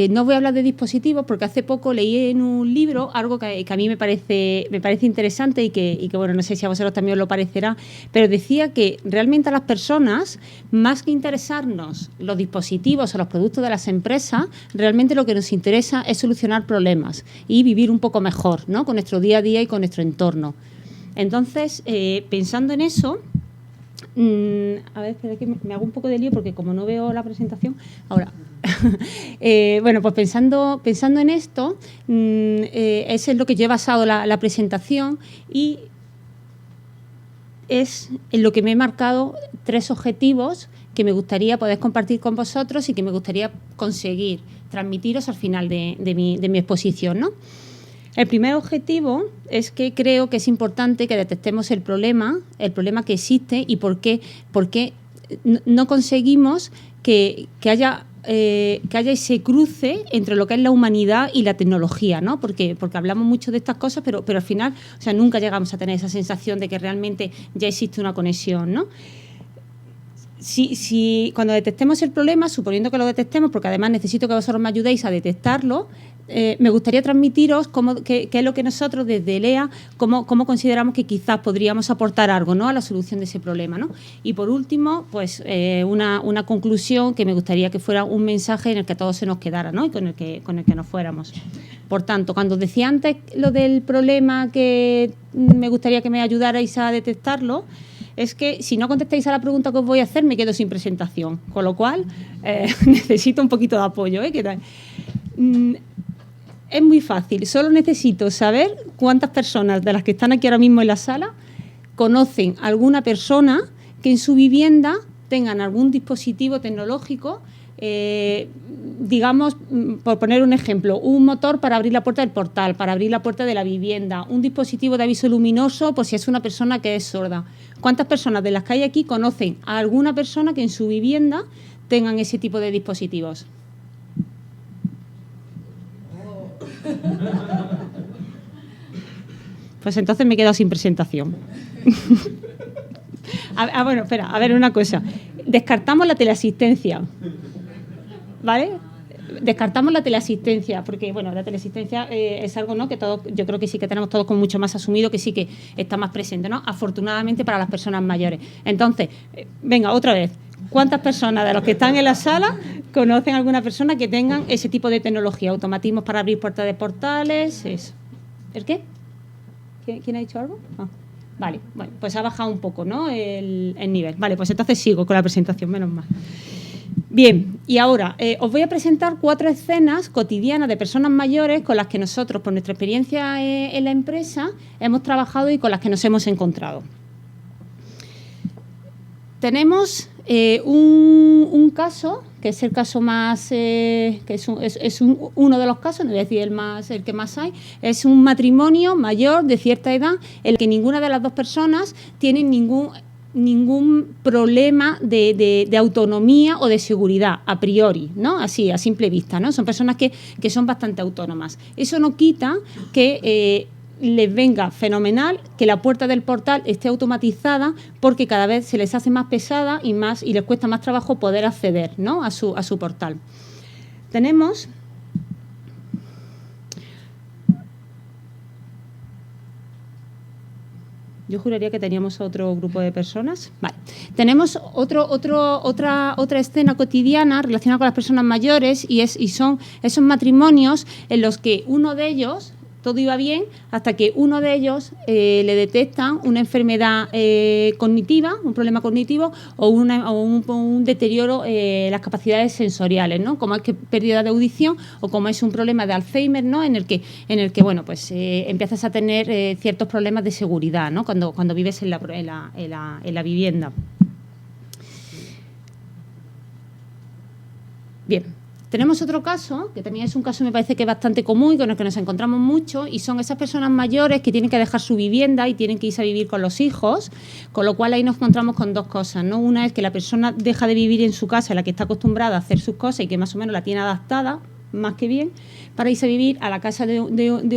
no voy a hablar de dispositivos porque hace poco leí en un libro algo que a mí me parece interesante y que, bueno, no sé si a vosotros también os lo parecerá, pero decía que realmente a las personas, más que interesarnos los dispositivos o los productos de las empresas, realmente lo que nos interesa es solucionar problemas y vivir un poco mejor, ¿no?, con nuestro día a día y con nuestro entorno. Entonces, pensando en eso... a ver, espera que me hago un poco de lío porque como no veo la presentación ahora. Bueno, pues pensando en esto, eso es lo que yo he basado la presentación, y es en lo que me he marcado 3 objetivos que me gustaría poder compartir con vosotros y que me gustaría conseguir transmitiros al final de mi exposición, ¿no? El primer objetivo es que creo que es importante que detectemos el problema que existe y por qué no conseguimos que haya ese cruce entre lo que es la humanidad y la tecnología, ¿no? Porque hablamos mucho de estas cosas, pero al final, o sea, nunca llegamos a tener esa sensación de que realmente ya existe una conexión, ¿no? Si cuando detectemos el problema, suponiendo que lo detectemos, porque además necesito que vosotros me ayudéis a detectarlo, me gustaría transmitiros qué es lo que nosotros desde ELEA, cómo consideramos que quizás podríamos aportar algo, ¿no?, a la solución de ese problema, ¿no? Y por último, pues una conclusión que me gustaría que fuera un mensaje en el que todos se nos quedara, ¿no?, y con el que nos fuéramos. Por tanto, cuando decía antes lo del problema que me gustaría que me ayudarais a detectarlo, es que si no contestáis a la pregunta que os voy a hacer, me quedo sin presentación. Con lo cual, necesito un poquito de apoyo, ¿Qué tal? Es muy fácil. Solo necesito saber cuántas personas de las que están aquí ahora mismo en la sala conocen a alguna persona que en su vivienda tengan algún dispositivo tecnológico, digamos, por poner un ejemplo, un motor para abrir la puerta del portal, para abrir la puerta de la vivienda, un dispositivo de aviso luminoso por si es una persona que es sorda. ¿Cuántas personas de las que hay aquí conocen a alguna persona que en su vivienda tengan ese tipo de dispositivos? Pues entonces me he quedado sin presentación. Bueno, espera, a ver una cosa. Descartamos la teleasistencia, ¿vale? Descartamos la teleasistencia, porque bueno, la teleasistencia es algo, ¿no?, que todos, yo creo que sí que tenemos todos con mucho más asumido, que sí que está más presente, ¿no?, afortunadamente para las personas mayores. Entonces, venga, otra vez. ¿Cuántas personas de los que están en la sala conocen a alguna persona que tengan ese tipo de tecnología? Automatismos para abrir puertas de portales, eso. ¿El qué? ¿Quién ha dicho algo? Ah, vale, bueno, pues ha bajado un poco, ¿no?, el nivel. Vale, pues entonces sigo con la presentación, menos mal. Bien, y ahora os voy a presentar 4 escenas cotidianas de personas mayores con las que nosotros, por nuestra experiencia en la empresa, hemos trabajado y con las que nos hemos encontrado. Tenemos un caso, que es el caso más, que es uno de los casos, no voy a decir el que más hay, es un matrimonio mayor de cierta edad en el que ninguna de las dos personas tiene ningún ningún problema de autonomía o de seguridad a priori, ¿no? Así, a simple vista, ¿no? Son personas que son bastante autónomas. Eso no quita que les venga fenomenal que la puerta del portal esté automatizada, porque cada vez se les hace más pesada y les cuesta más trabajo poder acceder, ¿no? a su portal. Tenemos yo juraría que teníamos otro grupo de personas. Vale. Tenemos otra escena cotidiana relacionada con las personas mayores y son esos matrimonios en los que uno de ellos, todo iba bien, hasta que uno de ellos le detectan una enfermedad cognitiva, un problema cognitivo o un deterioro en las capacidades sensoriales, ¿no? Como es que pérdida de audición o como es un problema de Alzheimer, ¿no? En el que bueno, pues empiezas a tener ciertos problemas de seguridad, ¿no? Cuando vives en la vivienda. Bien. Tenemos otro caso, que también es un caso, me parece que es bastante común y con el que nos encontramos mucho, y son esas personas mayores que tienen que dejar su vivienda y tienen que irse a vivir con los hijos, con lo cual ahí nos encontramos con dos cosas, ¿no? Una es que la persona deja de vivir en su casa, en la que está acostumbrada a hacer sus cosas y que más o menos la tiene adaptada, más que bien, para irse a vivir a la casa de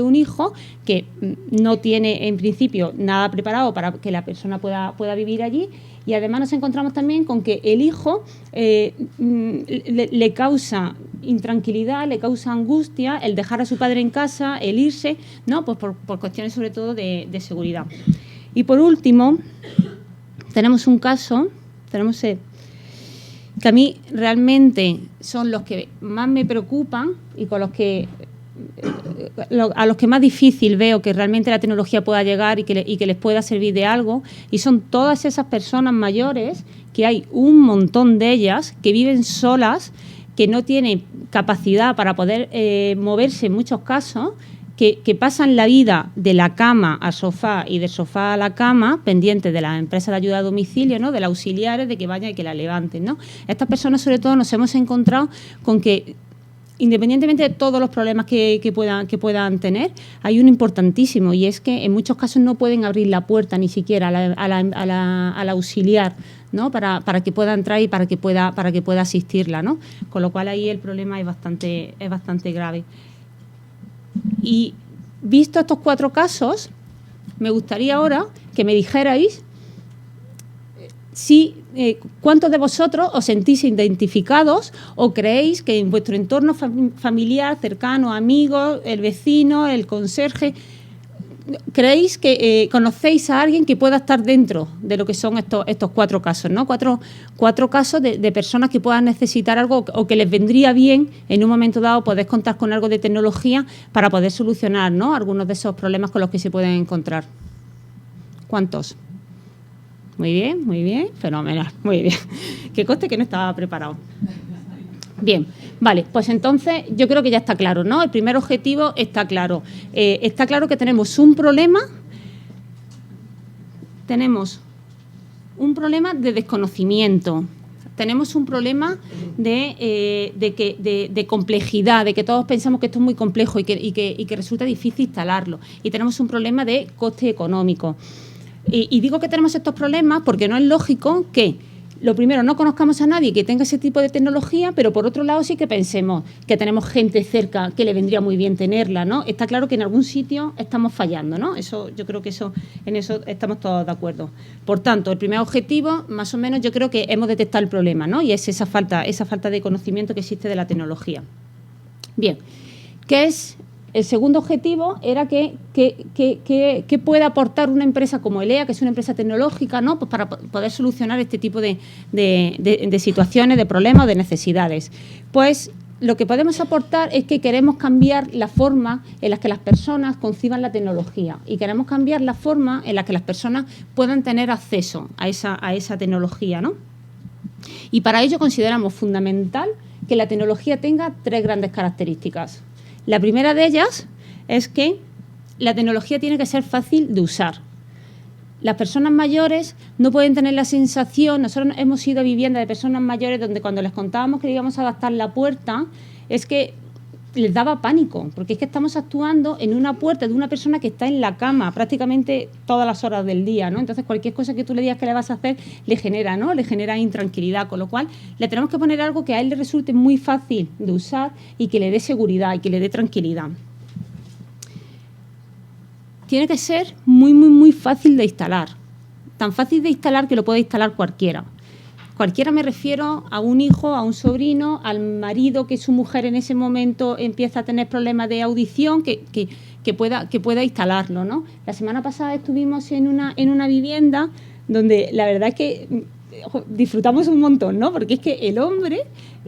un hijo que no tiene en principio nada preparado para que la persona pueda vivir allí. Y además nos encontramos también con que el hijo le causa intranquilidad, le causa angustia el dejar a su padre en casa, el irse, ¿no? Pues por cuestiones sobre todo de seguridad. Y por último, tenemos un caso, que a mí realmente son los que más me preocupan y con los que a los que más difícil veo que realmente la tecnología pueda llegar y que les pueda servir de algo, y son todas esas personas mayores, que hay un montón de ellas que viven solas, que no tienen capacidad para poder moverse en muchos casos, que pasan la vida de la cama al sofá y del sofá a la cama, pendientes de las empresas de ayuda a domicilio, ¿no? De los auxiliares, de que vayan y que la levanten, ¿no? Estas personas, sobre todo, nos hemos encontrado con que, independientemente de todos los problemas que puedan tener, hay uno importantísimo, y es que en muchos casos no pueden abrir la puerta ni siquiera al auxiliar, ¿no? Para que pueda entrar y para que pueda asistirla, ¿no? Con lo cual ahí el problema es bastante grave. Y visto estos 4 casos, me gustaría ahora que me dijerais si ¿cuántos de vosotros os sentís identificados o creéis que en vuestro entorno familiar, cercano, amigos, el vecino, el conserje, creéis que conocéis a alguien que pueda estar dentro de lo que son estos 4 casos, ¿no? Cuatro casos de personas que puedan necesitar algo o que les vendría bien en un momento dado poder contar con algo de tecnología para poder solucionar, ¿no? Algunos de esos problemas con los que se pueden encontrar. ¿Cuántos? Muy bien, fenomenal, muy bien. Que conste que no estaba preparado. Bien, vale, pues entonces yo creo que ya está claro, ¿no? El primer objetivo está claro. Está claro que tenemos un problema de desconocimiento. Tenemos un problema de complejidad, de que todos pensamos que esto es muy complejo y que resulta difícil instalarlo. Y tenemos un problema de coste económico. Y digo que tenemos estos problemas porque no es lógico que, lo primero, no conozcamos a nadie que tenga ese tipo de tecnología, pero por otro lado sí que pensemos que tenemos gente cerca que le vendría muy bien tenerla, ¿no? Está claro que en algún sitio estamos fallando, ¿no? Eso, yo creo que en eso estamos todos de acuerdo. Por tanto, el primer objetivo, más o menos, yo creo que hemos detectado el problema, ¿no? Y es esa falta de conocimiento que existe de la tecnología. Bien, ¿qué es? El segundo objetivo era que puede aportar una empresa como ELEA, que es una empresa tecnológica, ¿no? Pues para poder solucionar este tipo de situaciones, de problemas o de necesidades. Pues lo que podemos aportar es que queremos cambiar la forma en la que las personas conciban la tecnología y queremos cambiar la forma en la que las personas puedan tener acceso a esa tecnología, ¿no? Y para ello consideramos fundamental que la tecnología tenga 3 grandes características. La primera de ellas es que la tecnología tiene que ser fácil de usar. Las personas mayores no pueden tener la sensación, nosotros hemos ido a viviendas de personas mayores donde cuando les contábamos que le íbamos a adaptar la puerta, es que les daba pánico, porque es que estamos actuando en una puerta de una persona que está en la cama prácticamente todas las horas del día, ¿no? Entonces, cualquier cosa que tú le digas que le vas a hacer le genera, ¿no? Le genera intranquilidad, con lo cual le tenemos que poner algo que a él le resulte muy fácil de usar y que le dé seguridad y que le dé tranquilidad. Tiene que ser muy, muy, muy fácil de instalar. Tan fácil de instalar que lo puede instalar cualquiera. Cualquiera me refiero a un hijo, a un sobrino, al marido que su mujer en ese momento empieza a tener problemas de audición, que pueda instalarlo, ¿no? La semana pasada estuvimos en una vivienda donde la verdad es que disfrutamos un montón, ¿no? Porque es que el hombre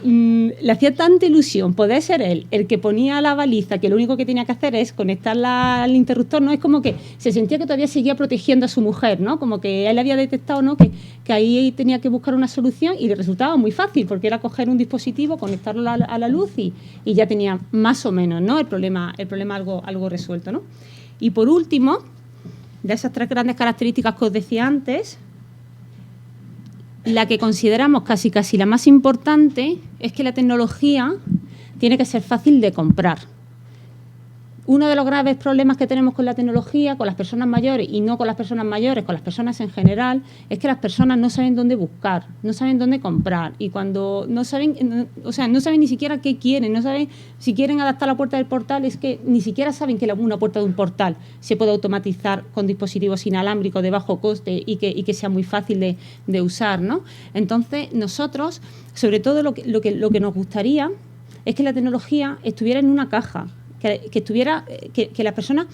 le hacía tanta ilusión poder ser él el que ponía la baliza, que lo único que tenía que hacer es conectarla al interruptor, ¿no? Es como que se sentía que todavía seguía protegiendo a su mujer, ¿no? Como que él había detectado, ¿no? Que ahí tenía que buscar una solución y le resultaba muy fácil, porque era coger un dispositivo, conectarlo a la luz y ya tenía más o menos, ¿no? El problema algo resuelto, ¿no? Y por último, de esas 3 grandes características que os decía antes, la que consideramos casi la más importante es que la tecnología tiene que ser fácil de comprar. Uno de los graves problemas que tenemos con la tecnología, con las personas mayores, y no con las personas mayores, con las personas en general, es que las personas no saben dónde buscar, no saben dónde comprar. Y cuando no saben, o sea, no saben ni siquiera qué quieren, no saben si quieren adaptar la puerta del portal, es que ni siquiera saben que una puerta de un portal se puede automatizar con dispositivos inalámbricos de bajo coste y que sea muy fácil de usar, ¿no? Entonces, nosotros, sobre todo lo que nos gustaría es que la tecnología estuviera en una caja, que las personas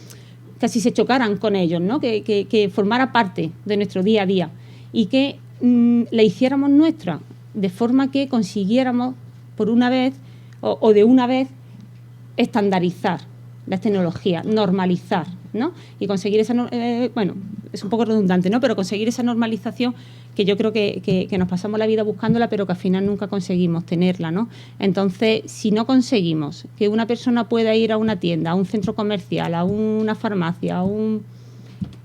casi se chocaran con ellos, ¿no? Que formara parte de nuestro día a día y que la hiciéramos nuestra, de forma que consiguiéramos por una vez o de una vez estandarizar las tecnologías, normalizar, ¿no? Y conseguir esa, bueno, es un poco redundante, ¿no? Pero conseguir esa normalización que yo creo que nos pasamos la vida buscándola, pero que al final nunca conseguimos tenerla, ¿no? Entonces, si no conseguimos que una persona pueda ir a una tienda, a un centro comercial, a una farmacia,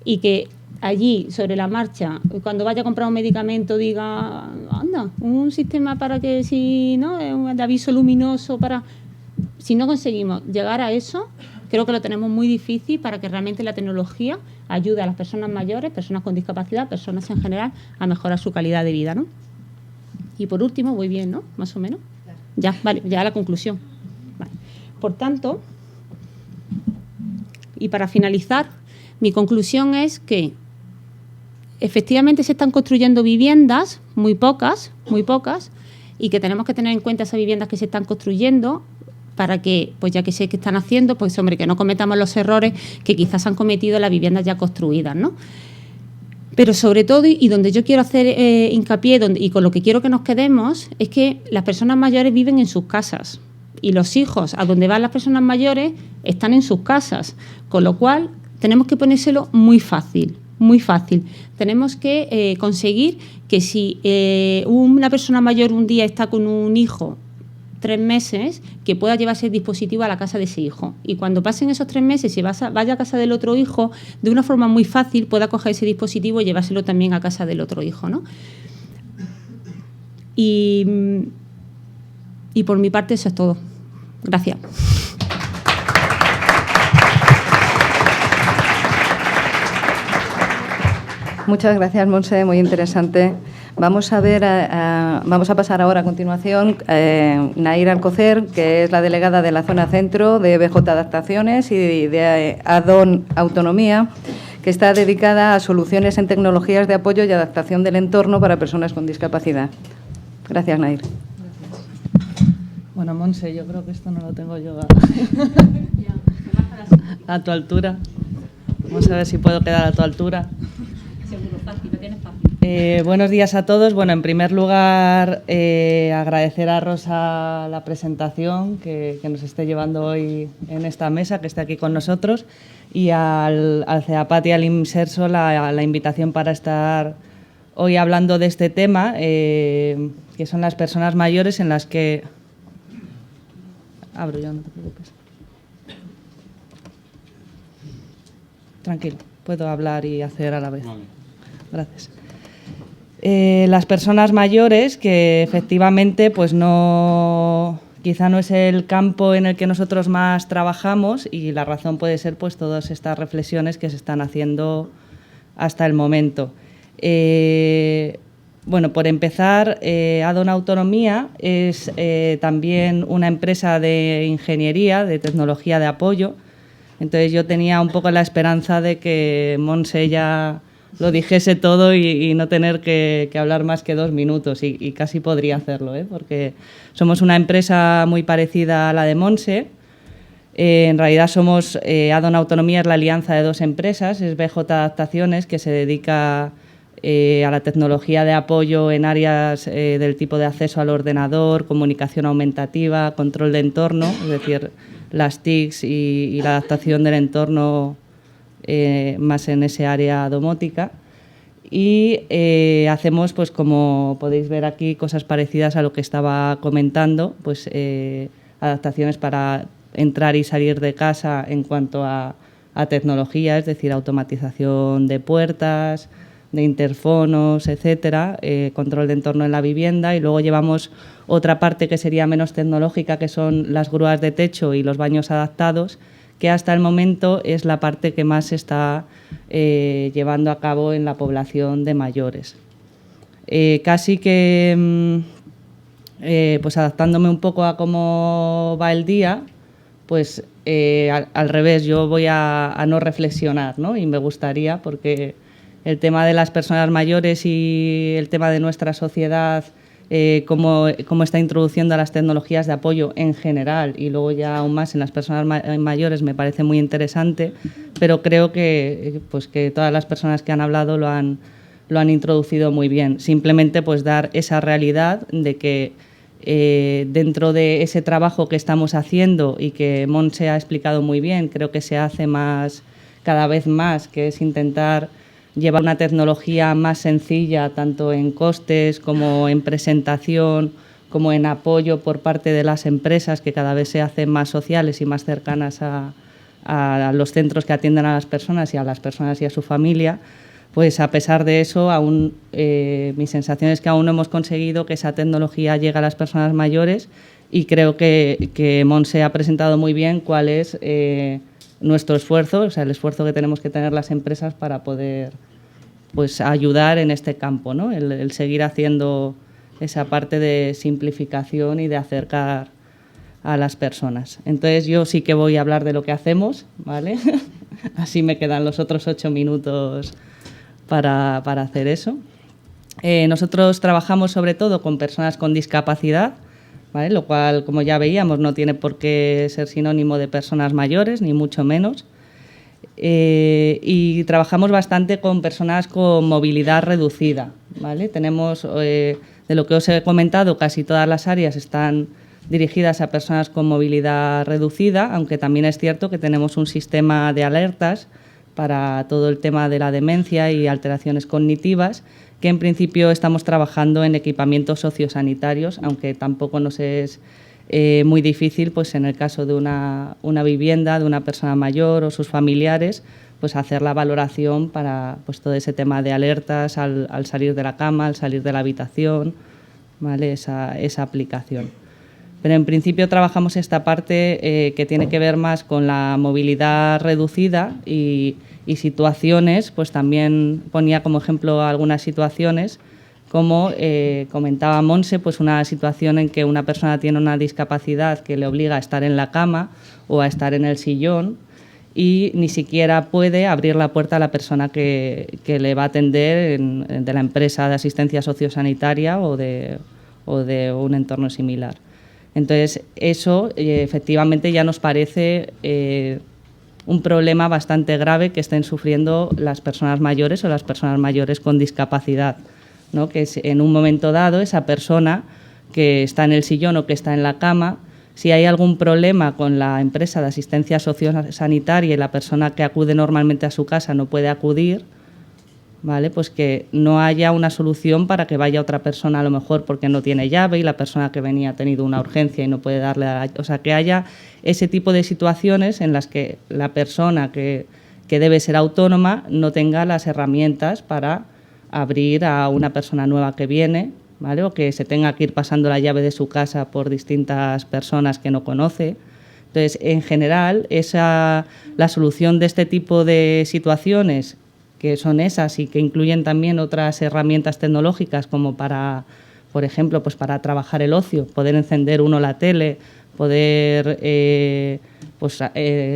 y que allí, sobre la marcha, cuando vaya a comprar un medicamento, diga, anda, un sistema para que si, ¿no? Un aviso luminoso para... Si no conseguimos llegar a eso, creo que lo tenemos muy difícil para que realmente la tecnología ayude a las personas mayores, personas con discapacidad, personas en general, a mejorar su calidad de vida, ¿no? Y por último, voy bien, ¿no? Más o menos. Claro. Ya, vale, ya la conclusión. Vale. Por tanto, y para finalizar, mi conclusión es que efectivamente se están construyendo viviendas, muy pocas, y que tenemos que tener en cuenta esas viviendas que se están construyendo para que, pues ya que sé que están haciendo, pues hombre, que no cometamos los errores que quizás han cometido las viviendas ya construidas, ¿no? Pero sobre todo, y donde yo quiero hacer hincapié, y con lo que quiero que nos quedemos, es que las personas mayores viven en sus casas y los hijos a donde van las personas mayores están en sus casas, con lo cual tenemos que ponérselo muy fácil. Muy fácil. Tenemos que conseguir que si una persona mayor un día está con un hijo 3 meses, que pueda llevarse el dispositivo a la casa de ese hijo. Y cuando pasen esos 3 meses y vaya a casa del otro hijo, de una forma muy fácil pueda coger ese dispositivo y llevárselo también a casa del otro hijo, ¿no? Y por mi parte eso es todo. Gracias. Muchas gracias, Montse, muy interesante. Vamos a pasar ahora a continuación Nair Alcocer, que es la delegada de la zona centro de BJ Adaptaciones y de ADON Autonomía, que está dedicada a soluciones en tecnologías de apoyo y adaptación del entorno para personas con discapacidad. Gracias, Nair. Gracias. Bueno, Montse, yo creo que esto no lo tengo yo a tu altura. Vamos a ver si puedo quedar a tu altura. Seguro, fácil, lo tienes fácil. Buenos días a todos. Bueno, en primer lugar, agradecer a Rosa la presentación que nos esté llevando hoy en esta mesa, que esté aquí con nosotros, y al CEAPAT y al INSERSO la invitación para estar hoy hablando de este tema, que son las personas mayores en las que... Abro yo, no te preocupes. Tranquilo, puedo hablar y hacer a la vez. Gracias. Las personas mayores que efectivamente pues no quizá no es el campo en el que nosotros más trabajamos y la razón puede ser pues todas estas reflexiones que se están haciendo hasta el momento. Bueno, por empezar, Adon Autonomía es también una empresa de ingeniería, de tecnología de apoyo. Entonces yo tenía un poco la esperanza de que Montse ya lo dijese todo y no tener que hablar más que 2 minutos, y casi podría hacerlo, porque somos una empresa muy parecida a la de Montse. En realidad somos, Adon Autonomía es la alianza de 2 empresas, es BJ Adaptaciones, que se dedica a la tecnología de apoyo en áreas del tipo de acceso al ordenador, comunicación aumentativa, control de entorno, es decir, las TICs y la adaptación del entorno más en ese área domótica. Y hacemos, pues como podéis ver aquí, cosas parecidas a lo que estaba comentando, pues adaptaciones para entrar y salir de casa en cuanto a tecnología, es decir, automatización de puertas, de interfonos, etcétera, control de entorno en la vivienda, y luego llevamos otra parte que sería menos tecnológica, que son las grúas de techo y los baños adaptados, que hasta el momento es la parte que más se está llevando a cabo en la población de mayores. Casi que, pues adaptándome un poco a cómo va el día, pues al revés, yo voy a no reflexionar, ¿no? Y me gustaría, porque el tema de las personas mayores y el tema de nuestra sociedad, cómo está introduciendo a las tecnologías de apoyo en general y luego ya aún más en las personas mayores, me parece muy interesante, pero creo que todas las personas que han hablado lo han introducido muy bien. Simplemente pues dar esa realidad de que dentro de ese trabajo que estamos haciendo y que Montse ha explicado muy bien, creo que se hace cada vez más, que es intentar llevar una tecnología más sencilla, tanto en costes como en presentación, como en apoyo por parte de las empresas, que cada vez se hacen más sociales y más cercanas a los centros que atienden a las personas y a su familia. Pues a pesar de eso, aún mi sensación es que aún no hemos conseguido que esa tecnología llegue a las personas mayores, y creo que Montse ha presentado muy bien cuál es nuestro esfuerzo, o sea, el esfuerzo que tenemos que tener las empresas para poder pues ayudar en este campo, ¿no? El seguir haciendo esa parte de simplificación y de acercar a las personas. Entonces yo sí que voy a hablar de lo que hacemos, ¿vale? Así me quedan los otros 8 minutos para hacer eso. Nosotros trabajamos sobre todo con personas con discapacidad, ¿vale? Lo cual, como ya veíamos, no tiene por qué ser sinónimo de personas mayores, ni mucho menos. Y trabajamos bastante con personas con movilidad reducida, ¿vale? Tenemos, de lo que os he comentado, casi todas las áreas están dirigidas a personas con movilidad reducida, aunque también es cierto que tenemos un sistema de alertas para todo el tema de la demencia y alteraciones cognitivas, que en principio estamos trabajando en equipamientos sociosanitarios, aunque tampoco nos es muy difícil, pues en el caso de una vivienda de una persona mayor o sus familiares, pues hacer la valoración para pues todo ese tema de alertas al salir de la cama, al salir de la habitación, ¿vale? Esa aplicación. Pero en principio trabajamos esta parte que tiene que ver más con la movilidad reducida y situaciones, pues también ponía como ejemplo algunas situaciones, como comentaba Montse, pues una situación en que una persona tiene una discapacidad que le obliga a estar en la cama o a estar en el sillón y ni siquiera puede abrir la puerta a la persona que le va a atender de la empresa de asistencia sociosanitaria o de un entorno similar. Entonces, eso efectivamente ya nos parece un problema bastante grave que estén sufriendo las personas mayores o las personas mayores con discapacidad, ¿no? Que es en un momento dado esa persona que está en el sillón o que está en la cama, si hay algún problema con la empresa de asistencia sociosanitaria y la persona que acude normalmente a su casa no puede acudir, ¿vale? Pues que no haya una solución para que vaya otra persona, a lo mejor porque no tiene llave y la persona que venía ha tenido una urgencia y no puede darle o sea, que haya ese tipo de situaciones en las que la persona que debe ser autónoma no tenga las herramientas para abrir a una persona nueva que viene ¿vale? O que se tenga que ir pasando la llave de su casa por distintas personas que no conoce. Entonces, en general, la solución de este tipo de situaciones, que son esas y que incluyen también otras herramientas tecnológicas como para, por ejemplo, pues para trabajar el ocio, poder encender uno la tele, poder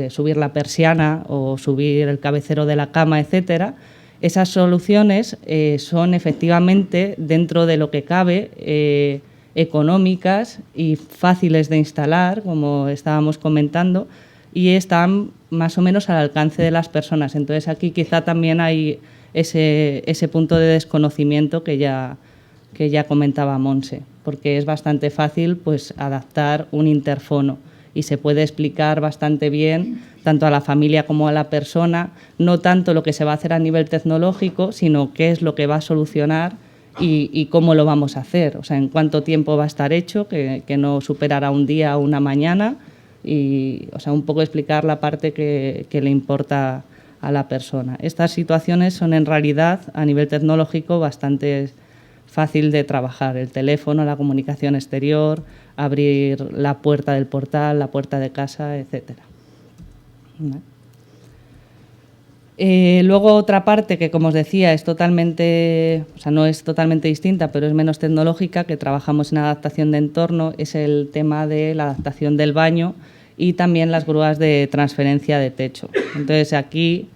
subir la persiana o subir el cabecero de la cama, etcétera. Esas soluciones son efectivamente, dentro de lo que cabe, económicas y fáciles de instalar, como estábamos comentando, y están más o menos al alcance de las personas. Entonces, aquí quizá también hay ese punto de desconocimiento que ya comentaba Montse, porque es bastante fácil pues adaptar un interfono y se puede explicar bastante bien tanto a la familia como a la persona, no tanto lo que se va a hacer a nivel tecnológico, sino qué es lo que va a solucionar y cómo lo vamos a hacer, o sea, en cuánto tiempo va a estar hecho, que no superará un día o una mañana, y, o sea, un poco explicar la parte que le importa a la persona. Estas situaciones son en realidad a nivel tecnológico bastante fácil de trabajar, el teléfono, la comunicación exterior, abrir la puerta del portal, la puerta de casa, etcétera. Luego otra parte que, como os decía, es totalmente, o sea, no es totalmente distinta, pero es menos tecnológica, que trabajamos en adaptación de entorno, es el tema de la adaptación del baño y también las grúas de transferencia de techo. Entonces, aquí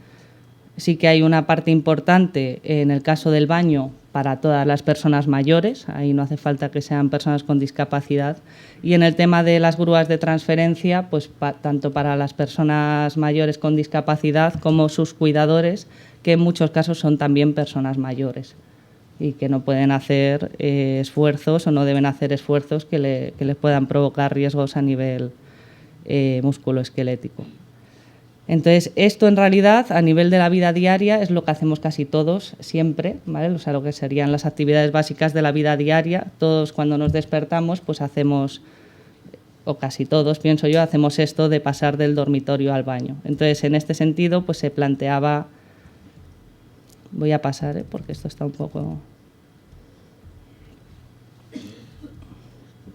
sí que hay una parte importante en el caso del baño para todas las personas mayores, ahí no hace falta que sean personas con discapacidad, y en el tema de las grúas de transferencia, pues tanto para las personas mayores con discapacidad como sus cuidadores, que en muchos casos son también personas mayores y que no pueden hacer esfuerzos o no deben hacer esfuerzos que les puedan provocar riesgos a nivel musculoesquelético. Entonces, esto en realidad, a nivel de la vida diaria, es lo que hacemos casi todos siempre, ¿vale? O sea, lo que serían las actividades básicas de la vida diaria. Todos, cuando nos despertamos, pues hacemos, o casi todos, pienso yo, hacemos esto de pasar del dormitorio al baño. Entonces, en este sentido, pues se planteaba... Voy a pasar, porque esto está un poco...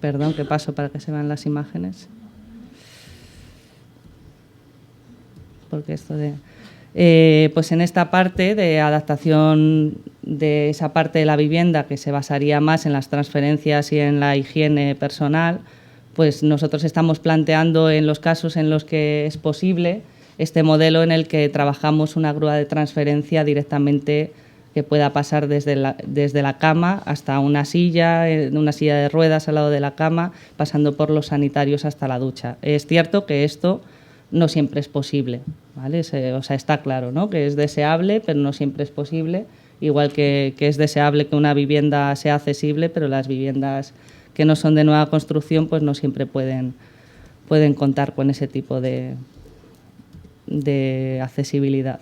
Perdón, que paso para que se vean las imágenes. Porque esto de... pues en esta parte de adaptación de esa parte de la vivienda que se basaría más en las transferencias y en la higiene personal, pues nosotros estamos planteando en los casos en los que es posible este modelo en el que trabajamos una grúa de transferencia directamente que pueda pasar desde la cama hasta una silla de ruedas al lado de la cama, pasando por los sanitarios hasta la ducha. Es cierto que esto no siempre es posible, ¿vale? O sea, está claro, ¿no?, que es deseable, pero no siempre es posible, igual que es deseable que una vivienda sea accesible, pero las viviendas que no son de nueva construcción pues no siempre pueden contar con ese tipo de accesibilidad.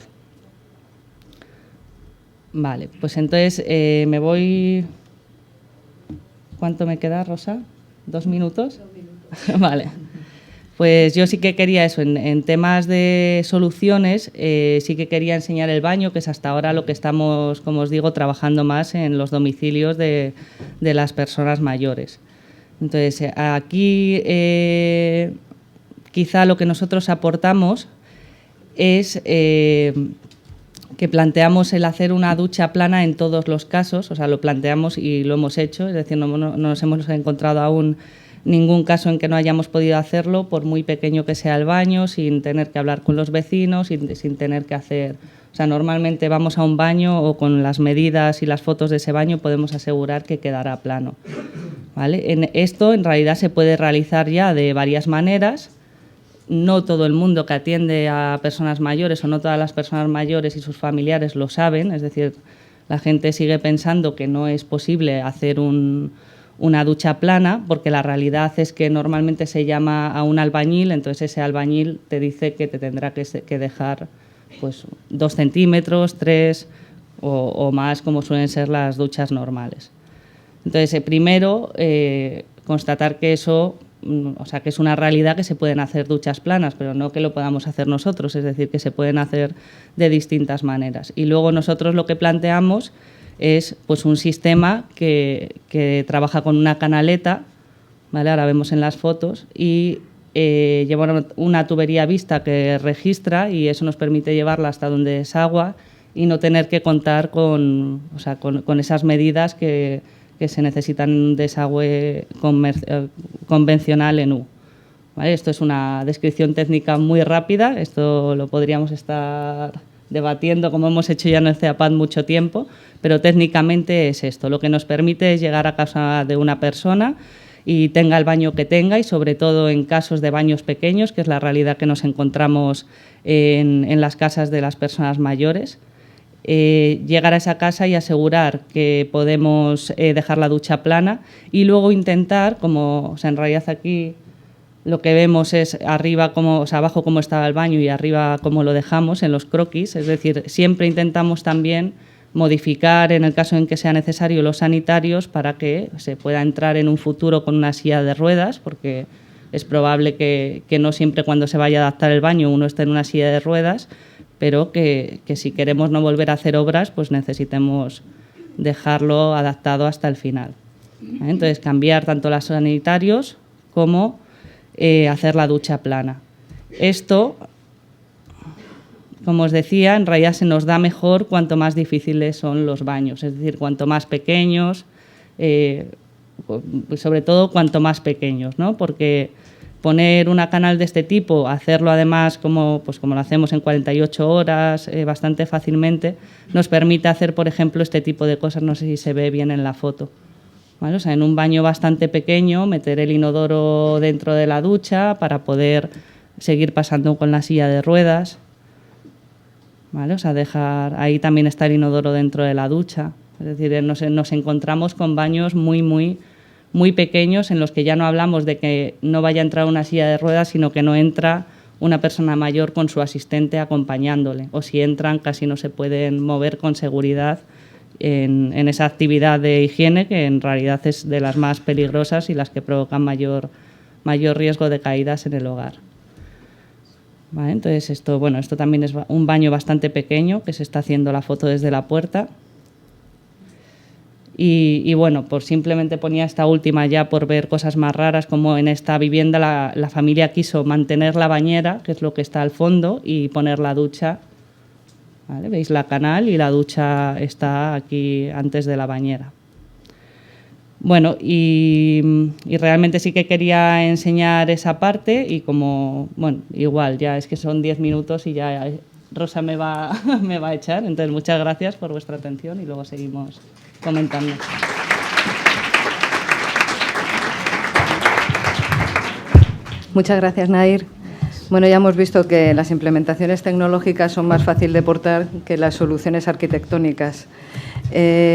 Vale, pues entonces me voy... ¿Cuánto me queda, Rosa? ¿2 minutos? 2 minutos. Vale. Pues yo sí que quería eso, en temas de soluciones, sí que quería enseñar el baño, que es hasta ahora lo que estamos, como os digo, trabajando más en los domicilios de las personas mayores. Entonces, aquí quizá lo que nosotros aportamos es que planteamos el hacer una ducha plana en todos los casos, o sea, lo planteamos y lo hemos hecho, es decir, no nos hemos encontrado aún ningún caso en que no hayamos podido hacerlo, por muy pequeño que sea el baño, sin tener que hablar con los vecinos, sin tener que hacer... O sea, normalmente vamos a un baño o con las medidas y las fotos de ese baño podemos asegurar que quedará plano, ¿vale? Esto en realidad se puede realizar ya de varias maneras. No todo el mundo que atiende a personas mayores o no todas las personas mayores y sus familiares lo saben, es decir, la gente sigue pensando que no es posible hacer una ducha plana, porque la realidad es que normalmente se llama a un albañil, entonces ese albañil te dice que te tendrá que dejar pues 2 centímetros, 3 o más, como suelen ser las duchas normales. Entonces, primero, constatar que eso o sea, que es una realidad que se pueden hacer duchas planas, pero no que lo podamos hacer nosotros, es decir, que se pueden hacer de distintas maneras. Y luego nosotros lo que planteamos es pues un sistema que trabaja con una canaleta, ¿vale? Ahora vemos en las fotos, y lleva una tubería vista que registra, y eso nos permite llevarla hasta donde desagua y no tener que contar con esas medidas que se necesitan en un desagüe convencional en U. ¿Vale? Esto es una descripción técnica muy rápida, esto lo podríamos estar debatiendo, como hemos hecho ya en el CEAPAD mucho tiempo, pero técnicamente es esto. Lo que nos permite es llegar a casa de una persona y tenga el baño que tenga, y sobre todo en casos de baños pequeños, que es la realidad que nos encontramos en las casas de las personas mayores, llegar a esa casa y asegurar que podemos dejar la ducha plana, y luego intentar, en realidad aquí lo que vemos es arriba abajo cómo estaba el baño y arriba cómo lo dejamos en los croquis, es decir, siempre intentamos también modificar, en el caso en que sea necesario, los sanitarios para que se pueda entrar en un futuro con una silla de ruedas, porque es probable que no siempre cuando se vaya a adaptar el baño uno esté en una silla de ruedas, pero que si queremos no volver a hacer obras, pues necesitemos dejarlo adaptado hasta el final. Entonces, cambiar tanto los sanitarios como hacer la ducha plana. Esto, como os decía, en realidad se nos da mejor cuanto más difíciles son los baños, es decir, cuanto más pequeños, sobre todo cuanto más pequeños, ¿no? Porque poner una canal de este tipo, hacerlo además como lo hacemos en 48 horas, bastante fácilmente, nos permite hacer, por ejemplo, este tipo de cosas, no sé si se ve bien en la foto. ¿Vale? O sea, en un baño bastante pequeño, meter el inodoro dentro de la ducha para poder seguir pasando con la silla de ruedas. ¿Vale? O sea, ahí también está el inodoro dentro de la ducha. Es decir, nos encontramos con baños muy, muy, muy pequeños, en los que ya no hablamos de que no vaya a entrar una silla de ruedas, sino que no entra una persona mayor con su asistente acompañándole. O si entran, casi no se pueden mover con seguridad en esa actividad de higiene, que en realidad es de las más peligrosas y las que provocan mayor riesgo de caídas en el hogar. ¿Vale? Entonces, esto también es un baño bastante pequeño, que se está haciendo la foto desde la puerta. Y simplemente ponía esta última ya por ver cosas más raras, como en esta vivienda la familia quiso mantener la bañera, que es lo que está al fondo, y poner la ducha. ¿Vale? Veis la canal y la ducha está aquí antes de la bañera. Bueno, y realmente sí que quería enseñar esa parte, y igual, ya es que son 10 minutos y ya Rosa me va a echar. Entonces, muchas gracias por vuestra atención y luego seguimos comentando. Muchas gracias, Nair. Bueno, ya hemos visto que las implementaciones tecnológicas son más fáciles de portar que las soluciones arquitectónicas.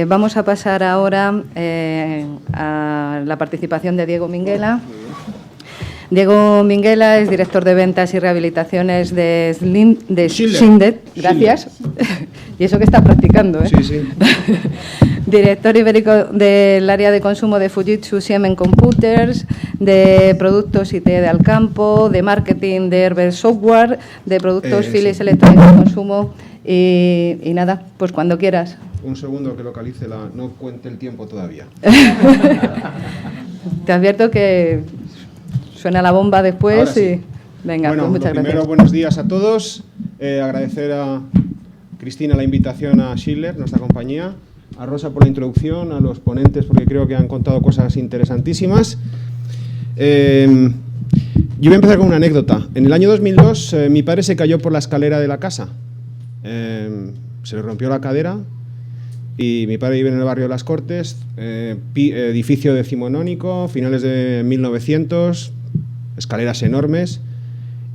Vamos a pasar ahora a la participación de Diego Minguela. Diego Minguela es director de ventas y rehabilitaciones de Schindler. Gracias. Y eso que está practicando, ¿eh? Sí, sí. Director ibérico del área de consumo de Fujitsu Siemens Computers, de productos IT de Alcampo, de marketing de Herbert Software, de productos Philips Electrónicos de Consumo. Y nada, pues cuando quieras. Un segundo que localice no cuente el tiempo todavía. Te advierto que suena la bomba después. Ahora sí. Y venga, bueno, pues muchas primero, gracias. Buenos días a todos. Agradecer a Cristina la invitación a Schindler, nuestra compañía, a Rosa por la introducción, a los ponentes porque creo que han contado cosas interesantísimas. Yo voy a empezar con una anécdota. En el año 2002 mi padre se cayó por la escalera de la casa. Se le rompió la cadera y mi padre vive en el barrio de Las Cortes, edificio decimonónico, finales de 1900, escaleras enormes,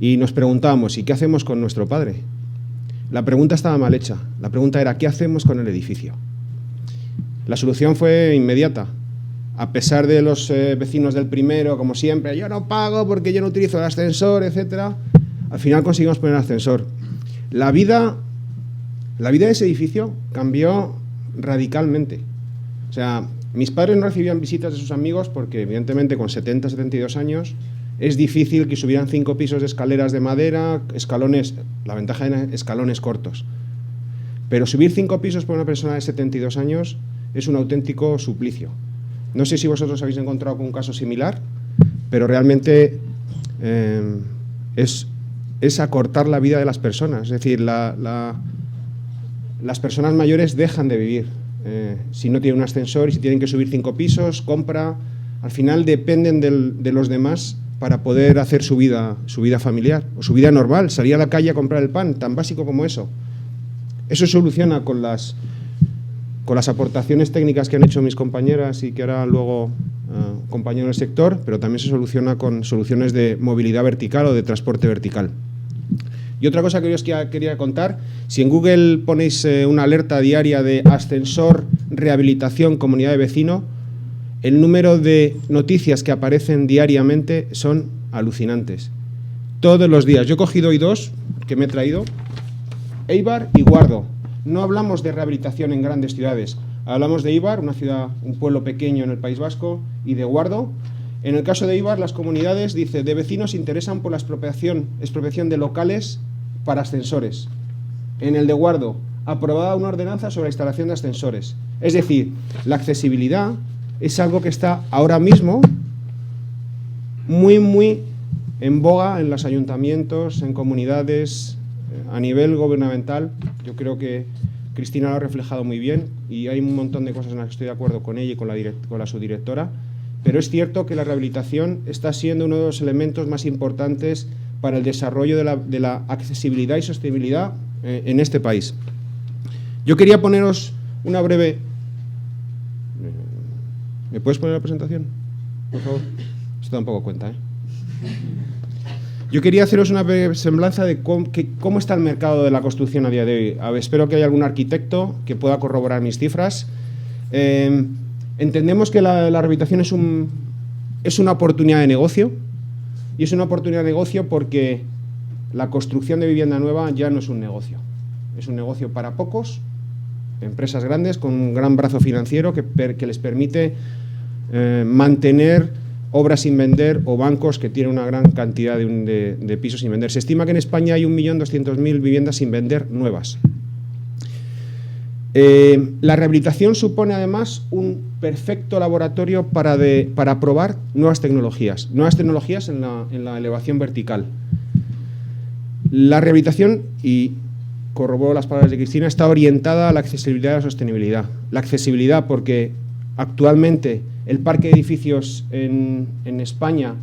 y nos preguntábamos, ¿y qué hacemos con nuestro padre? La pregunta estaba mal hecha. La pregunta era, ¿qué hacemos con el edificio? La solución fue inmediata. A pesar de los vecinos del primero, como siempre, yo no pago porque yo no utilizo el ascensor, etcétera, al final conseguimos poner el ascensor. La vida de ese edificio cambió radicalmente. O sea, Mis padres no recibían visitas de sus amigos porque, evidentemente, con 70, 72 años, es difícil que subieran 5 pisos de escaleras de madera, escalones, la ventaja eran escalones cortos. Pero subir 5 pisos por una persona de 72 años es un auténtico suplicio. No sé si vosotros habéis encontrado con un caso similar, pero realmente es acortar la vida de las personas. Es decir, las personas mayores dejan de vivir. Si no tienen un ascensor y si tienen que subir 5 pisos, compra, al final dependen de los demás para poder hacer su vida familiar o su vida normal, salir a la calle a comprar el pan, tan básico como eso. Eso se soluciona con las aportaciones técnicas que han hecho mis compañeras y que harán luego compañeros del sector, pero también se soluciona con soluciones de movilidad vertical o de transporte vertical. Y otra cosa que os quería contar, si en Google ponéis una alerta diaria de ascensor, rehabilitación, comunidad de vecino, el número de noticias que aparecen diariamente son alucinantes. Todos los días. Yo he cogido hoy 2 que me he traído, Eibar y Guardo. No hablamos de rehabilitación en grandes ciudades. Hablamos de Eibar, una ciudad, un pueblo pequeño en el País Vasco, y de Guardo. En el caso de Eibar, las comunidades, dice, de vecinos interesan por la expropiación de locales para ascensores. En el de Guardo, aprobada una ordenanza sobre la instalación de ascensores. Es decir, la accesibilidad es algo que está ahora mismo muy, muy en boga en los ayuntamientos, en comunidades, a nivel gubernamental. Yo creo que Cristina lo ha reflejado muy bien y hay un montón de cosas en las que estoy de acuerdo con ella y con la subdirectora, pero es cierto que la rehabilitación está siendo uno de los elementos más importantes para el desarrollo de la accesibilidad y sostenibilidad en este país. Yo quería poneros una breve... ¿Me puedes poner la presentación, por favor? Esto da un poco cuenta, ¿eh? Yo quería haceros una breve semblanza de cómo está el mercado de la construcción a día de hoy. A ver, espero que haya algún arquitecto que pueda corroborar mis cifras. Entendemos que la rehabilitación es una oportunidad de negocio, y es una oportunidad de negocio porque la construcción de vivienda nueva ya no es un negocio. Es un negocio para pocos, empresas grandes con un gran brazo financiero que les permite mantener obras sin vender o bancos que tienen una gran cantidad de pisos sin vender. Se estima que en España hay 1.200.000 viviendas sin vender nuevas. La rehabilitación supone además un perfecto laboratorio para probar nuevas tecnologías en la elevación vertical. La rehabilitación, y corroboro las palabras de Cristina, está orientada a la accesibilidad y la sostenibilidad. La accesibilidad porque actualmente el parque de edificios en España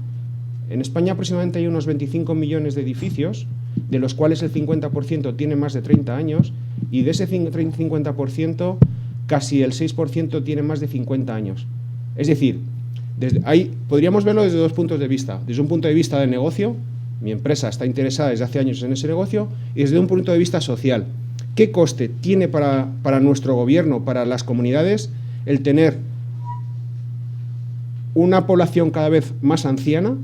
aproximadamente hay unos 25 millones de edificios, de los cuales el 50% tiene más de 30 años, y de ese 50% casi el 6% tiene más de 50 años. Es decir, podríamos verlo desde 2 puntos de vista. Desde un punto de vista de negocio, mi empresa está interesada desde hace años en ese negocio, y desde un punto de vista social. ¿Qué coste tiene para nuestro gobierno, para las comunidades, el tener una población cada vez más anciana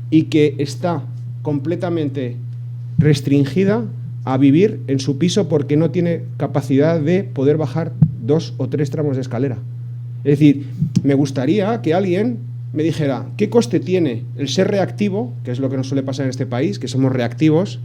y que está completamente restringida a vivir en su piso porque no tiene capacidad de poder bajar 2 o 3 tramos de escalera? Es decir, me gustaría que alguien me dijera qué coste tiene el ser reactivo, que es lo que nos suele pasar en este país, que somos reactivos,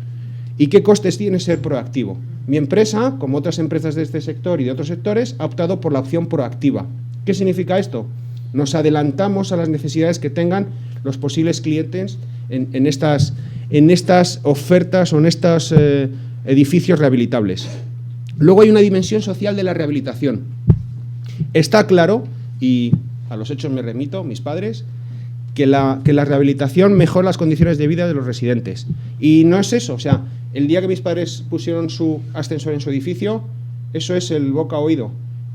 y qué costes tiene ser proactivo. Mi empresa, como otras empresas de este sector y de otros sectores, ha optado por la opción proactiva. ¿Qué significa esto? Nos adelantamos a las necesidades que tengan los posibles clientes en estas ofertas o en estos edificios rehabilitables. Luego hay una dimensión social de la rehabilitación. Está claro, y a los hechos me remito, mis padres, que la rehabilitación mejora las condiciones de vida de los residentes. Y no es eso, o sea, el día que mis padres pusieron su ascensor en su edificio, eso es el boca a oído.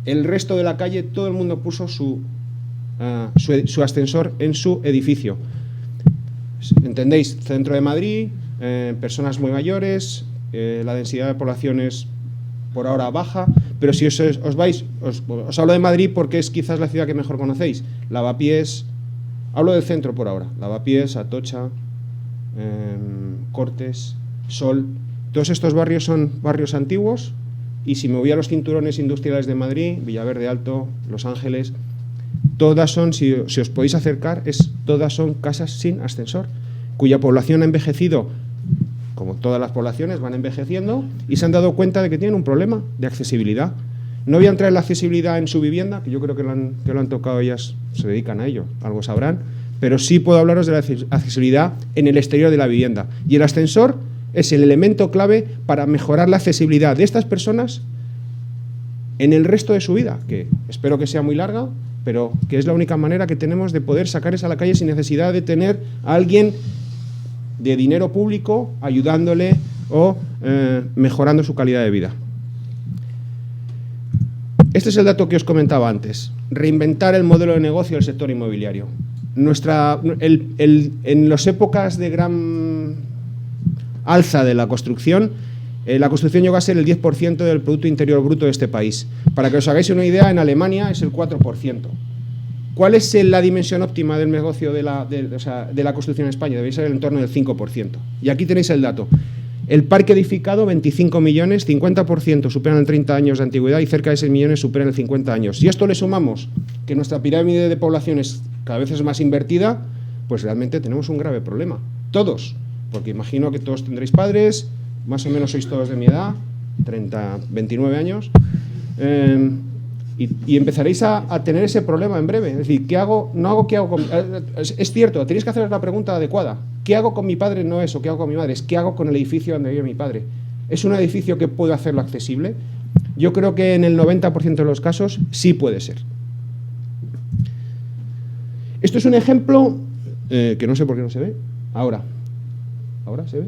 El resto de la calle, todo el mundo puso su ascensor en su edificio. ¿Entendéis? Centro de Madrid, personas muy mayores, la densidad de población es por ahora baja, pero si os vais, os hablo de Madrid porque es quizás la ciudad que mejor conocéis. Lavapiés, hablo del centro por ahora, Lavapiés, Atocha, Cortes, Sol, todos estos barrios son barrios antiguos, y si me voy a los cinturones industriales de Madrid, Villaverde Alto, Los Ángeles, todas son, si os podéis acercar, todas son casas sin ascensor, cuya población ha envejecido, como todas las poblaciones van envejeciendo, y se han dado cuenta de que tienen un problema de accesibilidad. No voy a entrar en la accesibilidad en su vivienda, que yo creo que lo han tocado, ellas se dedican a ello, algo sabrán, pero sí puedo hablaros de la accesibilidad en el exterior de la vivienda. Y el ascensor es el elemento clave para mejorar la accesibilidad de estas personas en el resto de su vida, que espero que sea muy larga, pero que es la única manera que tenemos de poder sacarles a la calle sin necesidad de tener a alguien de dinero público ayudándole o mejorando su calidad de vida. Este es el dato que os comentaba antes, reinventar el modelo de negocio del sector inmobiliario. En las épocas de gran alza de la construcción llegó a ser el 10% del Producto Interior Bruto de este país. Para que os hagáis una idea, en Alemania es el 4%. ¿Cuál es la dimensión óptima del negocio de la construcción en España? Debe ser en torno del 5%. Y aquí tenéis el dato. El parque edificado, 25 millones, 50% superan el 30 años de antigüedad y cerca de 6 millones superan el 50 años. Si esto le sumamos que nuestra pirámide de poblaciones cada vez es más invertida, pues realmente tenemos un grave problema. Todos, porque imagino que todos tendréis padres, más o menos sois todos de mi edad, 29 años, y empezaréis a tener ese problema en breve. Es decir, ¿qué hago? No hago qué hago con... Es cierto, tenéis que hacer la pregunta adecuada. ¿Qué hago con mi padre? No es, o ¿qué hago con mi madre? Es ¿qué hago con el edificio donde vive mi padre? ¿Es un edificio que puedo hacerlo accesible? Yo creo que en el 90% de los casos sí puede ser. Esto es un ejemplo que no sé por qué no se ve. ¿Ahora se ve?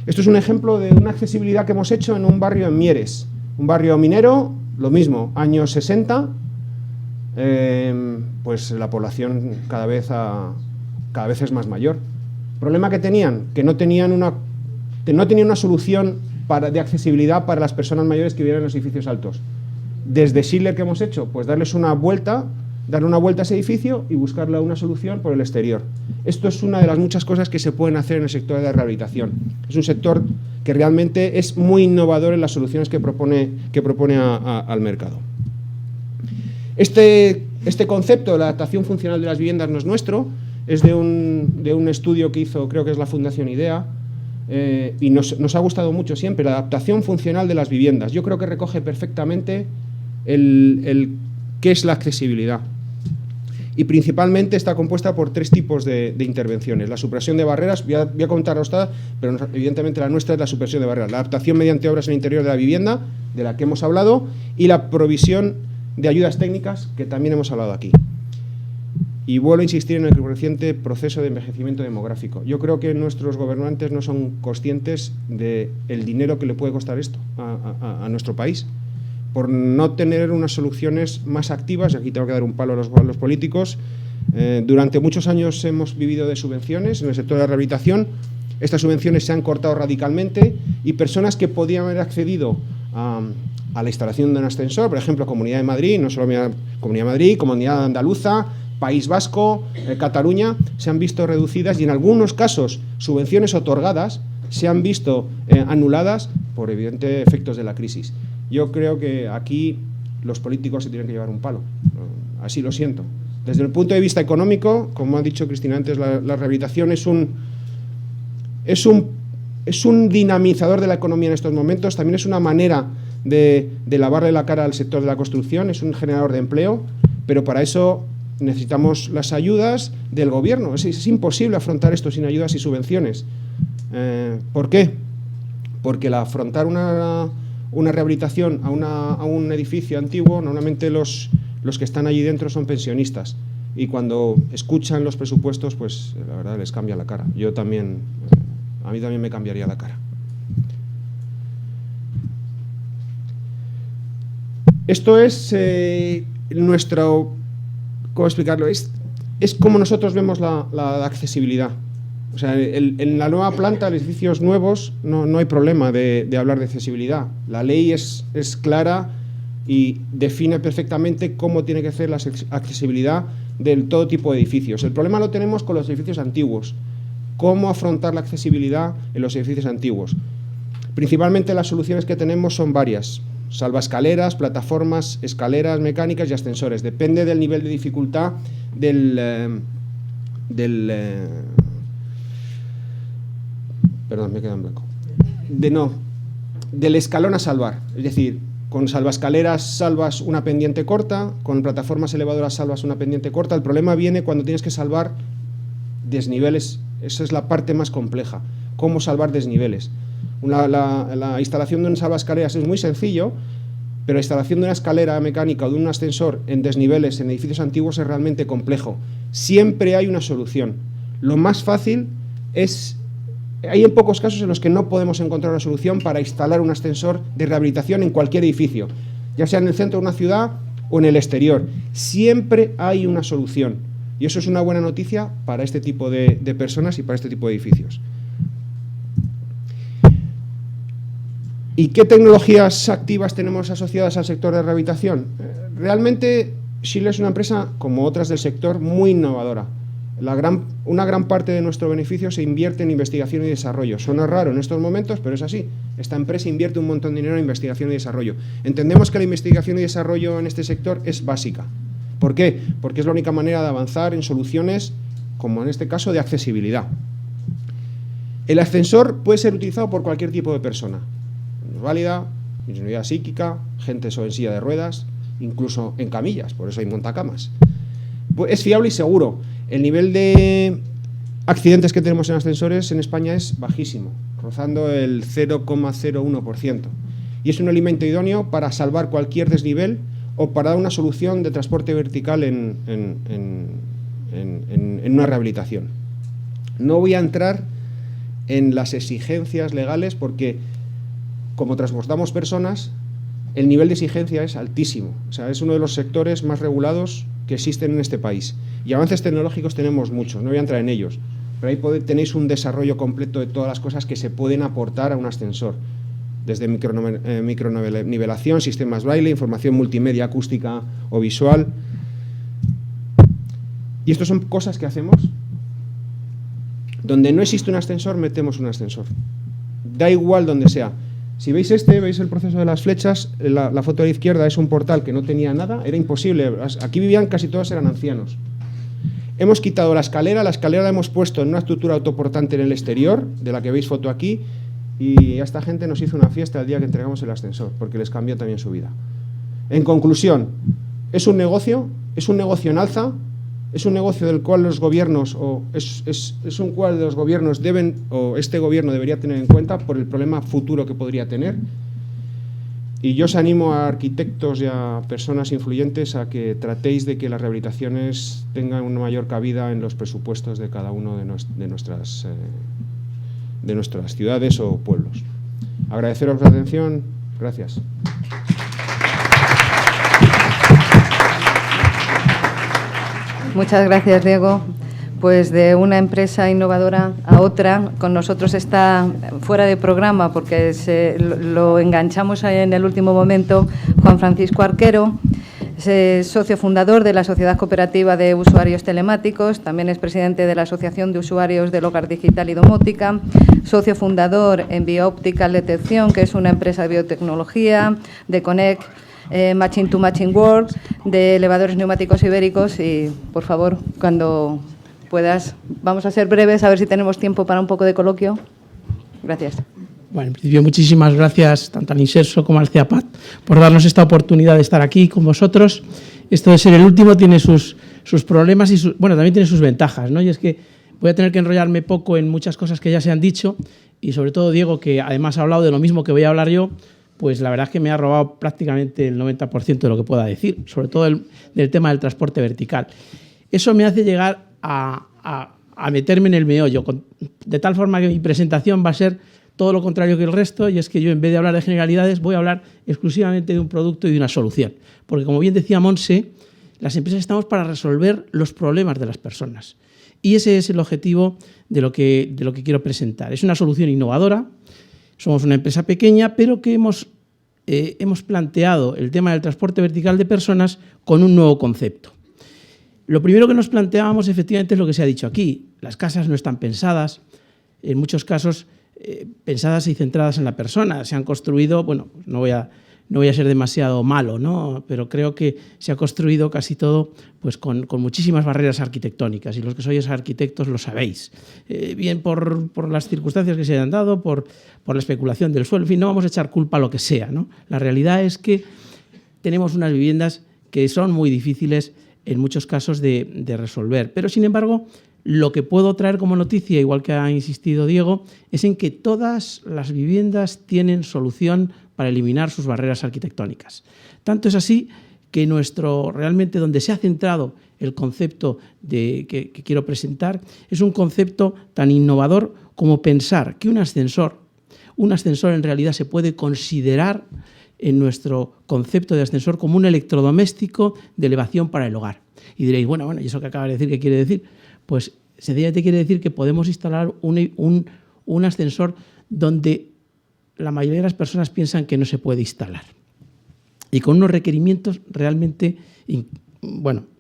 Esto es un ejemplo de una accesibilidad que hemos hecho en un barrio en Mieres. Un barrio minero, lo mismo, años 60, pues la población cada vez es más mayor. ¿Problema que tenían? Que no tenían una solución de accesibilidad para las personas mayores que vivían en los edificios altos. Desde Schiller, ¿qué hemos hecho? Pues darle una vuelta a ese edificio y buscarle una solución por el exterior. Esto es una de las muchas cosas que se pueden hacer en el sector de la rehabilitación. Es un sector que realmente es muy innovador en las soluciones que propone al mercado. Este concepto de la adaptación funcional de las viviendas no es nuestro, es de un estudio que hizo, creo que es la Fundación IDEA, y nos ha gustado mucho siempre, la adaptación funcional de las viviendas. Yo creo que recoge perfectamente qué es la accesibilidad. Y principalmente está compuesta por 3 tipos de intervenciones. La supresión de barreras, voy a contaros todas, pero evidentemente la nuestra es la supresión de barreras. La adaptación mediante obras en el interior de la vivienda, de la que hemos hablado, y la provisión de ayudas técnicas, que también hemos hablado aquí. Y vuelvo a insistir en el reciente proceso de envejecimiento demográfico. Yo creo que nuestros gobernantes no son conscientes del dinero que le puede costar esto a nuestro país, por no tener unas soluciones más activas, y aquí tengo que dar un palo a los políticos. Durante muchos años hemos vivido de subvenciones en el sector de la rehabilitación. Estas subvenciones se han cortado radicalmente y personas que podían haber accedido a la instalación de un ascensor, por ejemplo, Comunidad de Madrid, no solo Comunidad de Madrid, Comunidad Andaluza, País Vasco, Cataluña, se han visto reducidas y en algunos casos subvenciones otorgadas se han visto anuladas por evidentes efectos de la crisis. Yo creo que aquí los políticos se tienen que llevar un palo, así lo siento. Desde el punto de vista económico, como ha dicho Cristina antes, la rehabilitación es un dinamizador de la economía en estos momentos, también es una manera de lavarle la cara al sector de la construcción, es un generador de empleo, pero para eso necesitamos las ayudas del gobierno. Es imposible afrontar esto sin ayudas y subvenciones. ¿Por qué? Porque afrontar una rehabilitación a un edificio antiguo, normalmente los que están allí dentro son pensionistas y cuando escuchan los presupuestos, pues la verdad les cambia la cara. A mí también me cambiaría la cara. Esto es nuestro... ¿Cómo explicarlo? Es como nosotros vemos la accesibilidad. O sea, en la nueva planta, en edificios nuevos, no hay problema de hablar de accesibilidad. La ley es clara y define perfectamente cómo tiene que ser la accesibilidad de todo tipo de edificios. El problema lo tenemos con los edificios antiguos. ¿Cómo afrontar la accesibilidad en los edificios antiguos? Principalmente las soluciones que tenemos son varias: salvaescaleras, plataformas, escaleras mecánicas y ascensores. Depende del nivel de dificultad perdón, me he quedado en blanco. Del escalón a salvar. Es decir, con salvaescaleras salvas una pendiente corta, con plataformas elevadoras salvas una pendiente corta. El problema viene cuando tienes que salvar desniveles. Esa es la parte más compleja. ¿Cómo salvar desniveles? La instalación de una salvaescaleras es muy sencillo, pero la instalación de una escalera mecánica o de un ascensor en desniveles en edificios antiguos es realmente complejo. Siempre hay una solución. Lo más fácil es... Hay en pocos casos en los que no podemos encontrar una solución para instalar un ascensor de rehabilitación en cualquier edificio, ya sea en el centro de una ciudad o en el exterior. Siempre hay una solución. Y eso es una buena noticia para este tipo de personas y para este tipo de edificios. ¿Y qué tecnologías activas tenemos asociadas al sector de rehabilitación? Realmente Schindler es una empresa, como otras del sector, muy innovadora. Una gran parte de nuestro beneficio se invierte en investigación y desarrollo. Suena raro en estos momentos, pero es así. Esta empresa invierte un montón de dinero en investigación y desarrollo. Entendemos que la investigación y desarrollo en este sector es básica. ¿Por qué? Porque es la única manera de avanzar en soluciones, como en este caso, de accesibilidad. El ascensor puede ser utilizado por cualquier tipo de persona. Válida, ingeniería psíquica, gente en silla de ruedas, incluso en camillas, por eso hay montacamas. Es fiable y seguro. El nivel de accidentes que tenemos en ascensores en España es bajísimo, rozando el 0,01%. Y es un elemento idóneo para salvar cualquier desnivel o para dar una solución de transporte vertical en una rehabilitación. No voy a entrar en las exigencias legales porque, como transportamos personas, el nivel de exigencia es altísimo. O sea, es uno de los sectores más regulados que existen en este país. Y avances tecnológicos tenemos muchos, no voy a entrar en ellos, pero ahí tenéis un desarrollo completo de todas las cosas que se pueden aportar a un ascensor, desde micronivelación, sistemas braille, información multimedia, acústica o visual. Y estas son cosas que hacemos. Donde no existe un ascensor, metemos un ascensor. Da igual donde sea. Si veis veis el proceso de las flechas, la foto de la izquierda es un portal que no tenía nada, era imposible. Aquí vivían, casi todos eran ancianos. Hemos quitado la escalera la hemos puesto en una estructura autoportante en el exterior, de la que veis foto aquí, y a esta gente nos hizo una fiesta el día que entregamos el ascensor, porque les cambió también su vida. En conclusión, es un negocio en alza, es un negocio del cual los gobiernos, es un cual los gobiernos deben, o este gobierno debería tener en cuenta por el problema futuro que podría tener. Y yo os animo a arquitectos y a personas influyentes a que tratéis de que las rehabilitaciones tengan una mayor cabida en los presupuestos de cada uno de nuestras ciudades o pueblos. Agradeceros la atención. Gracias. Muchas gracias, Diego. Pues de una empresa innovadora a otra, con nosotros está fuera de programa porque lo enganchamos en el último momento, Juan Francisco Arquero, es socio fundador de la Sociedad Cooperativa de Usuarios Telemáticos, también es presidente de la Asociación de Usuarios del Hogar Digital y Domótica, socio fundador en Biooptical Detección, que es una empresa de biotecnología, de Connect, Machine to Machine World, de elevadores neumáticos ibéricos y, por favor, cuando puedas, vamos a ser breves, a ver si tenemos tiempo para un poco de coloquio. Gracias. Bueno, en principio, muchísimas gracias tanto al Inserso como al CEAPAT por darnos esta oportunidad de estar aquí con vosotros. Esto de ser el último tiene sus problemas y también tiene sus ventajas, ¿no? Y es que voy a tener que enrollarme poco en muchas cosas que ya se han dicho y sobre todo Diego, que además ha hablado de lo mismo que voy a hablar yo, pues la verdad es que me ha robado prácticamente el 90% de lo que pueda decir, sobre todo del tema del transporte vertical. Eso me hace llegar a meterme en el meollo, de tal forma que mi presentación va a ser todo lo contrario que el resto, y es que yo, en vez de hablar de generalidades, voy a hablar exclusivamente de un producto y de una solución. Porque, como bien decía Monse, las empresas estamos para resolver los problemas de las personas. Y ese es el objetivo de lo que quiero presentar. Es una solución innovadora, somos una empresa pequeña, pero que hemos planteado el tema del transporte vertical de personas con un nuevo concepto. Lo primero que nos planteábamos, efectivamente, es lo que se ha dicho aquí. Las casas no están pensadas, en muchos casos pensadas y centradas en la persona. Se han construido, bueno, no voy a ser demasiado malo, ¿no? Pero creo que se ha construido casi todo pues, con muchísimas barreras arquitectónicas, y los que sois arquitectos lo sabéis. Bien por las circunstancias que se hayan dado, por la especulación del suelo, en fin, no vamos a echar culpa a lo que sea, ¿no? La realidad es que tenemos unas viviendas que son muy difíciles en muchos casos de resolver, pero sin embargo lo que puedo traer como noticia, igual que ha insistido Diego, es en que todas las viviendas tienen solución para eliminar sus barreras arquitectónicas. Tanto es así que realmente donde se ha centrado el concepto que quiero presentar es un concepto tan innovador como pensar que un ascensor en realidad se puede considerar en nuestro concepto de ascensor como un electrodoméstico de elevación para el hogar. Y diréis, bueno, ¿y eso que acaba de decir qué quiere decir? Pues sencillamente quiere decir que podemos instalar un ascensor donde la mayoría de las personas piensan que no se puede instalar. Y con unos requerimientos realmente,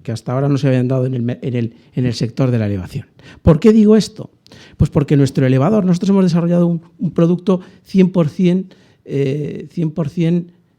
que hasta ahora no se habían dado en el sector de la elevación. ¿Por qué digo esto? Pues porque nuestro elevador, nosotros hemos desarrollado un producto 100%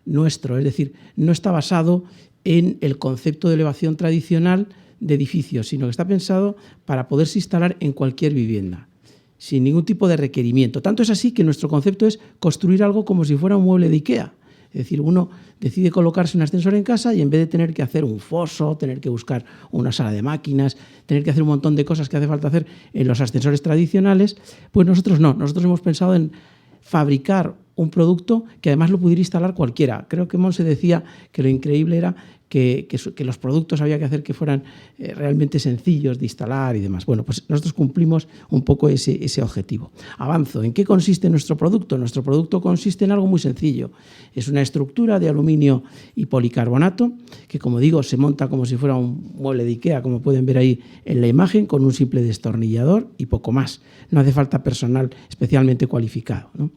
nuestro, es decir, no está basado en el concepto de elevación tradicional de edificios, sino que está pensado para poderse instalar en cualquier vivienda, sin ningún tipo de requerimiento. Tanto es así que nuestro concepto es construir algo como si fuera un mueble de IKEA. Es decir, uno decide colocarse un ascensor en casa y en vez de tener que hacer un foso, tener que buscar una sala de máquinas, tener que hacer un montón de cosas que hace falta hacer en los ascensores tradicionales, pues nosotros no. Nosotros hemos pensado en fabricar un producto que además lo pudiera instalar cualquiera. Creo que Monse decía que lo increíble era que los productos había que hacer que fueran realmente sencillos de instalar y demás. Bueno, pues nosotros cumplimos un poco ese objetivo. Avanzo. ¿En qué consiste nuestro producto? Nuestro producto consiste en algo muy sencillo. Es una estructura de aluminio y policarbonato que, como digo, se monta como si fuera un mueble de IKEA, como pueden ver ahí en la imagen, con un simple destornillador y poco más. No hace falta personal especialmente cualificado, ¿no?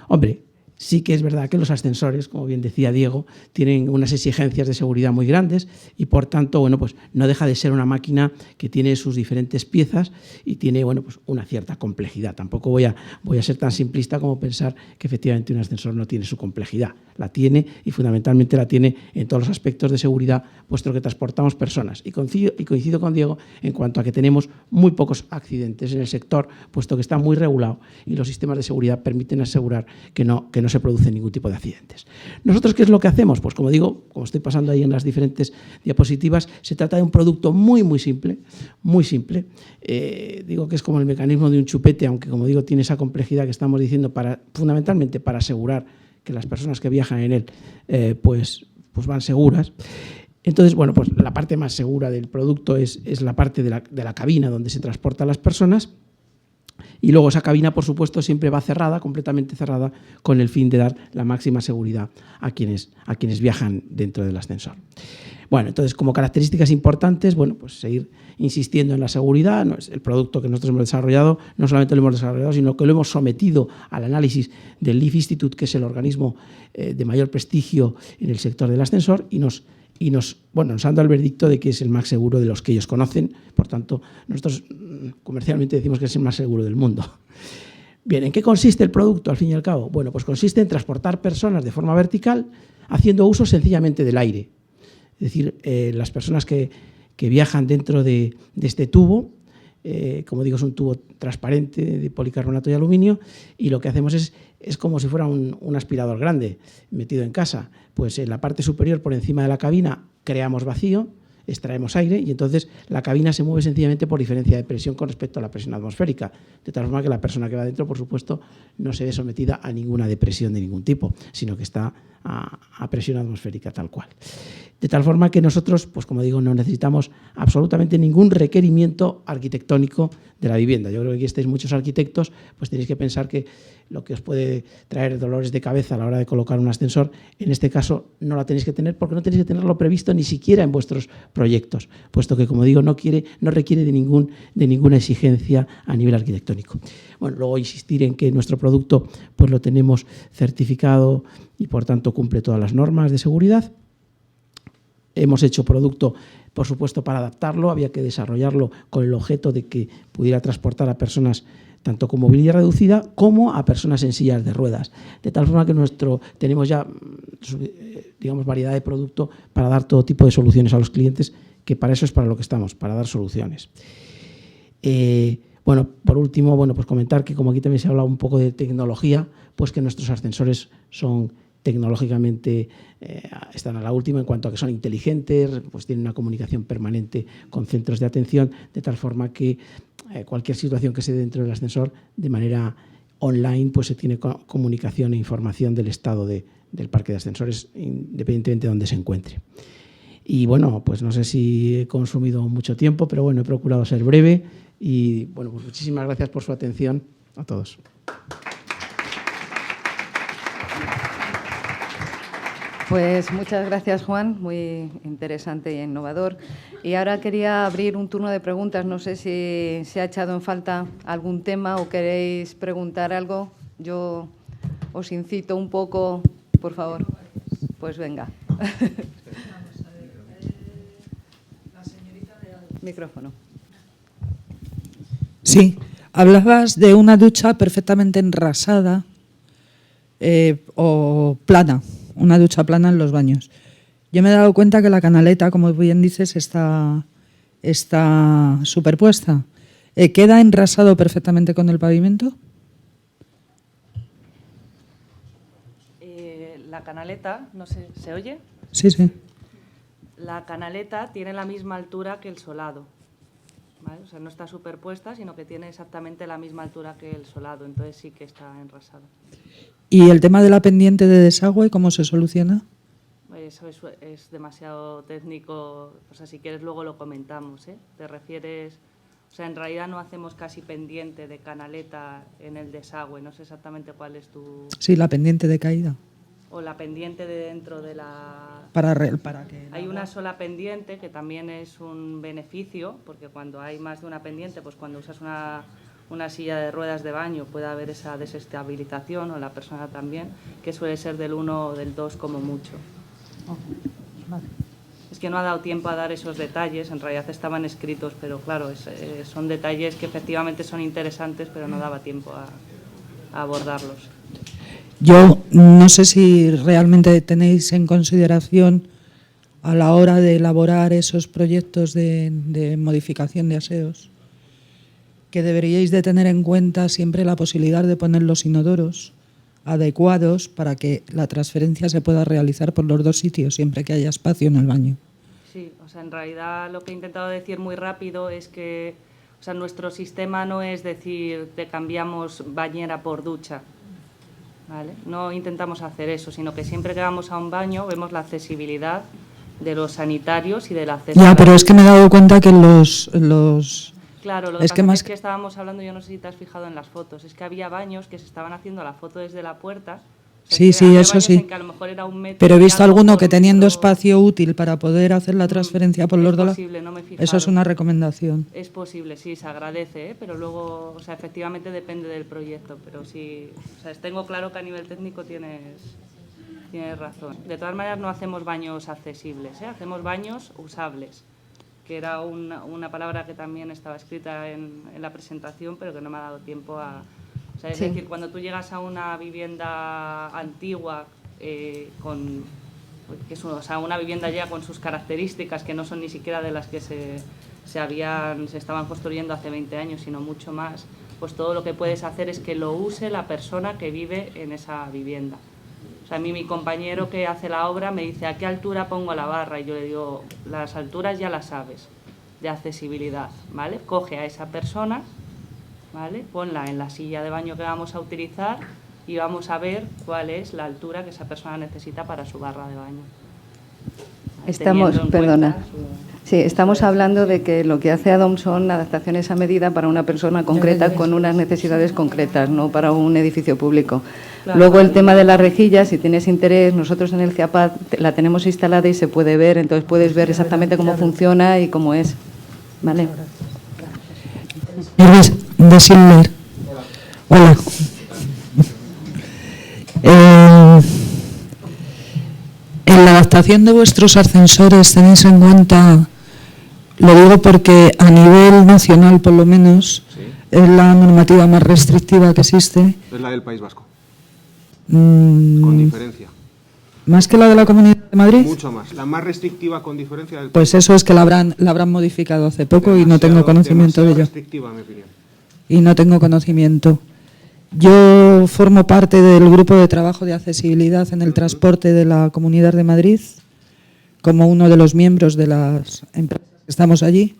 Hombre, sí que es verdad que los ascensores, como bien decía Diego, tienen unas exigencias de seguridad muy grandes y, por tanto, pues no deja de ser una máquina que tiene sus diferentes piezas y tiene pues una cierta complejidad. Tampoco voy a ser tan simplista como pensar que efectivamente un ascensor no tiene su complejidad. La tiene, y fundamentalmente la tiene en todos los aspectos de seguridad, puesto que transportamos personas. Y coincido con Diego en cuanto a que tenemos muy pocos accidentes en el sector, puesto que está muy regulado y los sistemas de seguridad permiten asegurar que no se produce ningún tipo de accidentes. ¿Nosotros qué es lo que hacemos? Pues como digo, como estoy pasando ahí en las diferentes diapositivas, se trata de un producto muy simple, muy simple. Digo que es como el mecanismo de un chupete, aunque como digo tiene esa complejidad que estamos diciendo fundamentalmente para asegurar que las personas que viajan en él pues van seguras. Entonces, pues la parte más segura del producto es la parte de la cabina donde se transportan las personas. Y luego esa cabina, por supuesto, siempre va cerrada, completamente cerrada, con el fin de dar la máxima seguridad a quienes viajan dentro del ascensor. Bueno, entonces, como características importantes, pues seguir insistiendo en la seguridad. El producto que nosotros hemos desarrollado, no solamente lo hemos desarrollado, sino que lo hemos sometido al análisis del Leaf Institute, que es el organismo de mayor prestigio en el sector del ascensor, y nos han dado el veredicto de que es el más seguro de los que ellos conocen. Por tanto, nosotros comercialmente decimos que es el más seguro del mundo. Bien, ¿en qué consiste el producto, al fin y al cabo? Pues consiste en transportar personas de forma vertical haciendo uso sencillamente del aire. Es decir, las personas que viajan dentro de este tubo, como digo, es un tubo transparente de policarbonato y aluminio, y lo que hacemos es como si fuera un aspirador grande metido en casa. Pues en la parte superior, por encima de la cabina, creamos vacío, extraemos aire y entonces la cabina se mueve sencillamente por diferencia de presión con respecto a la presión atmosférica, de tal forma que la persona que va dentro, por supuesto, no se ve sometida a ninguna depresión de ningún tipo, sino que está a presión atmosférica tal cual. De tal forma que nosotros, pues como digo, no necesitamos absolutamente ningún requerimiento arquitectónico de la vivienda. Yo creo que aquí estáis muchos arquitectos, pues tenéis que pensar que lo que os puede traer dolores de cabeza a la hora de colocar un ascensor, en este caso no la tenéis que tener, porque no tenéis que tenerlo previsto ni siquiera en vuestros proyectos, puesto que, como digo, no requiere de ninguna exigencia a nivel arquitectónico. Bueno, luego insistir en que nuestro producto pues lo tenemos certificado y por tanto cumple todas las normas de seguridad. Hemos hecho producto, por supuesto, para adaptarlo. Había que desarrollarlo con el objeto de que pudiera transportar a personas tanto con movilidad reducida como a personas en sillas de ruedas. De tal forma que tenemos ya, digamos, variedad de producto para dar todo tipo de soluciones a los clientes, que para eso es para lo que estamos, para dar soluciones. Bueno, por último, bueno, pues comentar que como aquí también se ha hablado un poco de tecnología, pues que nuestros ascensores son tecnológicamente, están a la última en cuanto a que son inteligentes, pues tienen una comunicación permanente con centros de atención, de tal forma que cualquier situación que se dé dentro del ascensor, de manera online, pues se tiene comunicación e información del estado del parque de ascensores, independientemente de donde se encuentre. Y bueno, pues no sé si he consumido mucho tiempo, pero bueno, he procurado ser breve y bueno, pues muchísimas gracias por su atención a todos. Pues muchas gracias, Juan, muy interesante y innovador. Y ahora quería abrir un turno de preguntas. No sé si se ha echado en falta algún tema o queréis preguntar algo. Yo os incito un poco, por favor. Pues venga. Micrófono. Sí, hablabas de una ducha perfectamente enrasada o plana. Una ducha plana en los baños. Yo me he dado cuenta que la canaleta, como bien dices, está superpuesta. ¿Queda enrasado perfectamente con el pavimento? La canaleta, no sé, ¿se oye? Sí, sí. La canaleta tiene la misma altura que el solado, ¿vale? O sea, no está superpuesta, sino que tiene exactamente la misma altura que el solado, entonces sí que está enrasado. ¿Y el tema de la pendiente de desagüe, cómo se soluciona? Eso es demasiado técnico, o sea, si quieres luego lo comentamos, ¿eh? Te refieres, o sea, en realidad no hacemos casi pendiente de canaleta en el desagüe, no sé exactamente cuál es tu... Sí, la pendiente de caída. O la pendiente de dentro de la... Para que... Hay una sola pendiente que también es un beneficio, porque cuando hay más de una pendiente, pues cuando usas una silla de ruedas de baño puede haber esa desestabilización, o la persona también, que suele ser del 1 o del 2 como mucho. Oh, vale. Es que no ha dado tiempo a dar esos detalles, en realidad estaban escritos, pero claro, son detalles que efectivamente son interesantes, pero no daba tiempo a abordarlos. Yo no sé si realmente tenéis en consideración a la hora de elaborar esos proyectos de modificación de aseos, que deberíais de tener en cuenta siempre la posibilidad de poner los inodoros adecuados para que la transferencia se pueda realizar por los dos sitios, siempre que haya espacio en el baño. Sí, o sea, en realidad lo que he intentado decir muy rápido es que, o sea, nuestro sistema no es decir, te cambiamos bañera por ducha, ¿vale? No intentamos hacer eso, sino que siempre que vamos a un baño vemos la accesibilidad de los sanitarios y del acceso. Ya, pero es que me he dado cuenta que los Claro, lo que pasa es que estábamos hablando, yo no sé si te has fijado en las fotos, es que había baños que se estaban haciendo la foto desde la puerta. O sea, sí, eso sí. a lo mejor era 1 metro, pero he visto alguno que teniendo espacio útil para poder hacer la transferencia por los dos lados. No me he fijado. Eso es una recomendación. Es posible, sí, se agradece, ¿eh? Pero luego, o sea, efectivamente depende del proyecto, pero sí, o sea, tengo claro que a nivel técnico tienes razón. De todas maneras no hacemos baños accesibles, ¿eh? Hacemos baños usables, que era una palabra que también estaba escrita en la presentación, pero que no me ha dado tiempo a... O sea, es decir, cuando tú llegas a una vivienda antigua, una vivienda ya con sus características, que no son ni siquiera de las que se estaban construyendo hace 20 años, sino mucho más, pues todo lo que puedes hacer es que lo use la persona que vive en esa vivienda. O sea, a mí mi compañero que hace la obra me dice, ¿a qué altura pongo la barra? Y yo le digo, las alturas ya las sabes, de accesibilidad, ¿vale? Coge a esa persona, ¿vale? Ponla en la silla de baño que vamos a utilizar y vamos a ver cuál es la altura que esa persona necesita para su barra de baño. Estamos hablando de que lo que hace ADOM son adaptaciones a medida para una persona concreta con unas necesidades concretas, no para un edificio público. Claro. Luego el tema de las rejillas, si tienes interés, nosotros en el CIAPAT la tenemos instalada y se puede ver, entonces puedes ver exactamente cómo funciona y cómo es. ¿Vale? De Silver. Hola. En la adaptación de vuestros ascensores tenéis en cuenta, lo digo porque a nivel nacional por lo menos, es la normativa más restrictiva que existe. Es la del País Vasco. Con diferencia. ¿Más que la de la Comunidad de Madrid? Mucho más. La más restrictiva con diferencia del Pues eso es que la habrán modificado hace poco y no tengo conocimiento de ello. Restrictiva, en mi opinión. Y no tengo conocimiento. Yo formo parte del grupo de trabajo de accesibilidad en el transporte de la Comunidad de Madrid, como uno de los miembros de las empresas que estamos allí,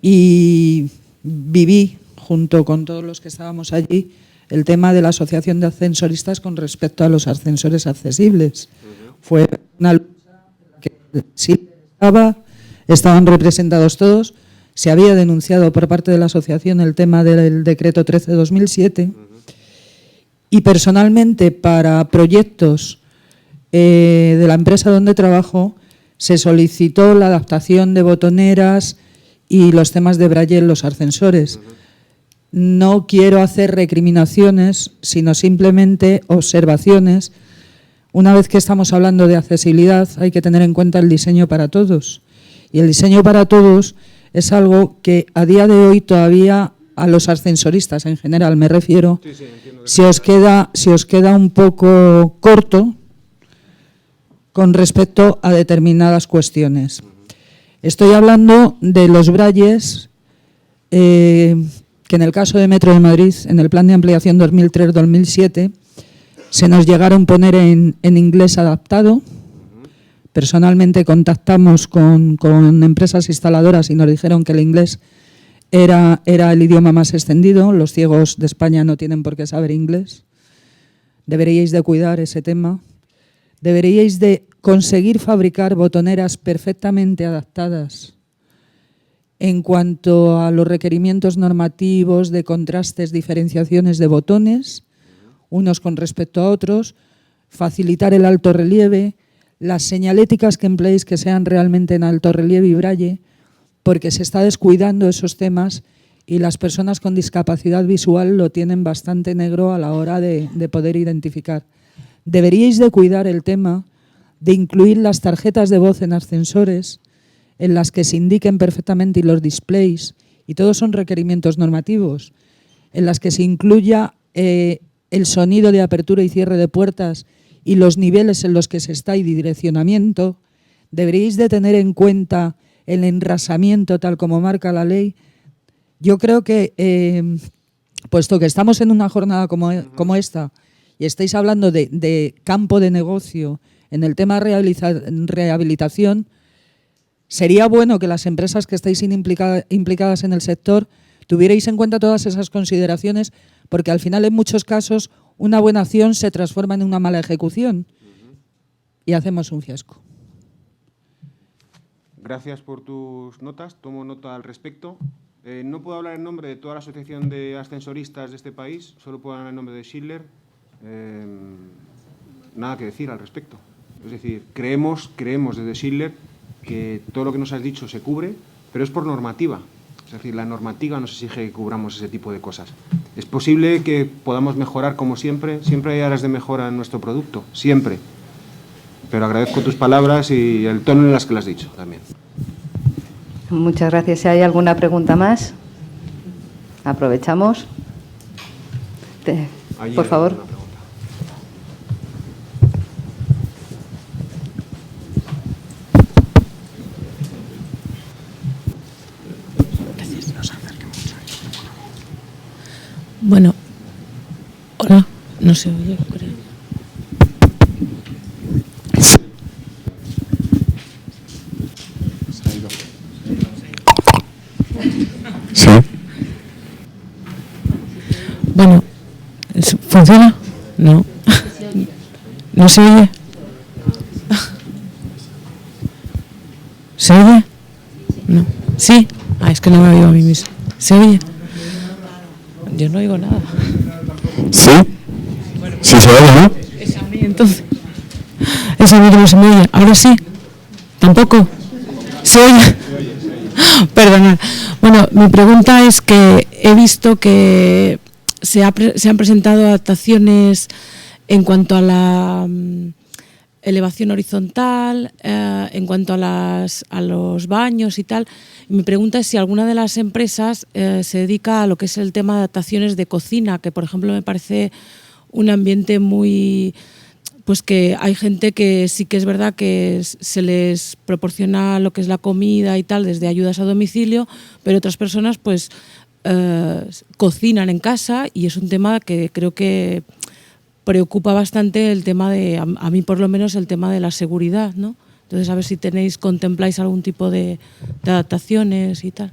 y viví, junto con todos los que estábamos allí, el tema de la Asociación de Ascensoristas con respecto a los ascensores accesibles. Fue una lucha que sí estaban representados todos. Se había denunciado por parte de la asociación el tema del decreto 13/2007 y personalmente para proyectos de la empresa donde trabajo se solicitó la adaptación de botoneras y los temas de braille en los ascensores. No quiero hacer recriminaciones, sino simplemente observaciones. Una vez que estamos hablando de accesibilidad, hay que tener en cuenta el diseño para todos. Y el diseño para todos es algo que a día de hoy todavía a los ascensoristas en general, me refiero, se os queda un poco corto con respecto a determinadas cuestiones. Estoy hablando de los brailles que en el caso de Metro de Madrid, en el plan de ampliación 2003-2007, se nos llegaron a poner en inglés adaptado. Personalmente contactamos con empresas instaladoras y nos dijeron que el inglés era el idioma más extendido. Los ciegos de España no tienen por qué saber inglés. Deberíais de cuidar ese tema. Deberíais de conseguir fabricar botoneras perfectamente adaptadas en cuanto a los requerimientos normativos de contrastes, diferenciaciones de botones, unos con respecto a otros, facilitar el alto relieve, las señaléticas que empleéis que sean realmente en alto relieve y braille, porque se está descuidando esos temas y las personas con discapacidad visual lo tienen bastante negro a la hora de poder identificar. Deberíais de cuidar el tema de incluir las tarjetas de voz en ascensores, en las que se indiquen perfectamente los displays, y todos son requerimientos normativos, en las que se incluya el sonido de apertura y cierre de puertas y los niveles en los que se está y direccionamiento. Deberíais de tener en cuenta el enrasamiento tal como marca la ley. Yo creo que, puesto que estamos en una jornada como esta y estáis hablando de campo de negocio en el tema rehabilitación, sería bueno que las empresas que estáis implicadas en el sector tuvierais en cuenta todas esas consideraciones, porque al final en muchos casos una buena acción se transforma en una mala ejecución y hacemos un fiasco. Gracias por tus notas, tomo nota al respecto. No puedo hablar en nombre de toda la asociación de ascensoristas de este país, solo puedo hablar en nombre de Schindler. Nada que decir al respecto. Es decir, creemos desde Schindler que todo lo que nos has dicho se cubre, pero es por normativa. Es decir, la normativa nos exige que cubramos ese tipo de cosas. Es posible que podamos mejorar como siempre hay áreas de mejora en nuestro producto, siempre. Pero agradezco tus palabras y el tono en las que las has dicho también. Muchas gracias. Si hay alguna pregunta más, aprovechamos. Por favor. Bueno, hola, no se oye, creo. Sí. Bueno, ¿funciona? No. ¿No se oye? ¿Se oye? No. ¿Sí? Ah, es que no me oigo a mí mismo. ¿Se oye? Yo no oigo nada. ¿Sí? Sí se oye, ¿no? Es a mí, entonces. Es a mí que no se me oye. ¿Ahora sí? ¿Tampoco? ¿Se oye? Perdonad. Bueno, mi pregunta es que he visto que se han presentado adaptaciones en cuanto a elevación horizontal, en cuanto a los baños y tal. Y mi pregunta es si alguna de las empresas se dedica a lo que es el tema de adaptaciones de cocina, que por ejemplo me parece un ambiente muy... Pues que hay gente que sí que es verdad que se les proporciona lo que es la comida y tal desde ayudas a domicilio, pero otras personas pues cocinan en casa, y es un tema que creo que preocupa bastante el tema de, a mí por lo menos, el tema de la seguridad, ¿no? Entonces, a ver si contempláis algún tipo de adaptaciones y tal.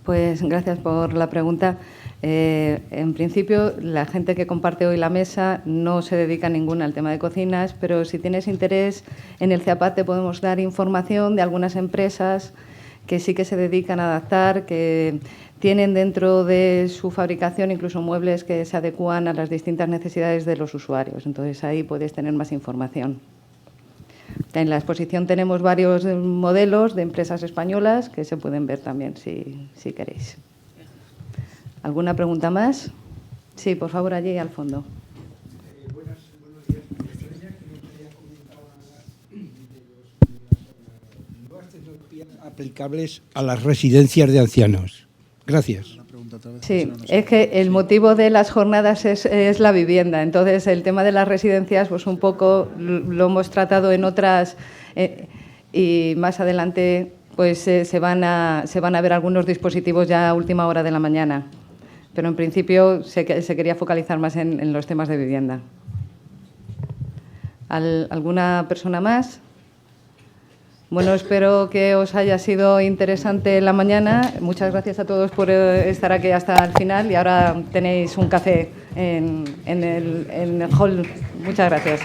Pues gracias por la pregunta. En principio, la gente que comparte hoy la mesa no se dedica ninguna al tema de cocinas, pero si tienes interés, en el CEAPAT te podemos dar información de algunas empresas que sí que se dedican a adaptar, que tienen dentro de su fabricación incluso muebles que se adecúan a las distintas necesidades de los usuarios. Entonces, ahí puedes tener más información. En la exposición tenemos varios modelos de empresas españolas que se pueden ver también, si queréis. ¿Alguna pregunta más? Sí, por favor, allí al fondo. Buenos días. Me extraña que no te haya comentado nada de los aplicables a las residencias de ancianos. Gracias. Sí, es que el motivo de las jornadas es la vivienda. Entonces, el tema de las residencias, pues un poco lo hemos tratado en otras y más adelante pues se van a ver algunos dispositivos ya a última hora de la mañana. Pero en principio se quería focalizar más en los temas de vivienda. ¿Alguna persona más? Bueno, espero que os haya sido interesante la mañana. Muchas gracias a todos por estar aquí hasta el final, y ahora tenéis un café en el hall. Muchas gracias.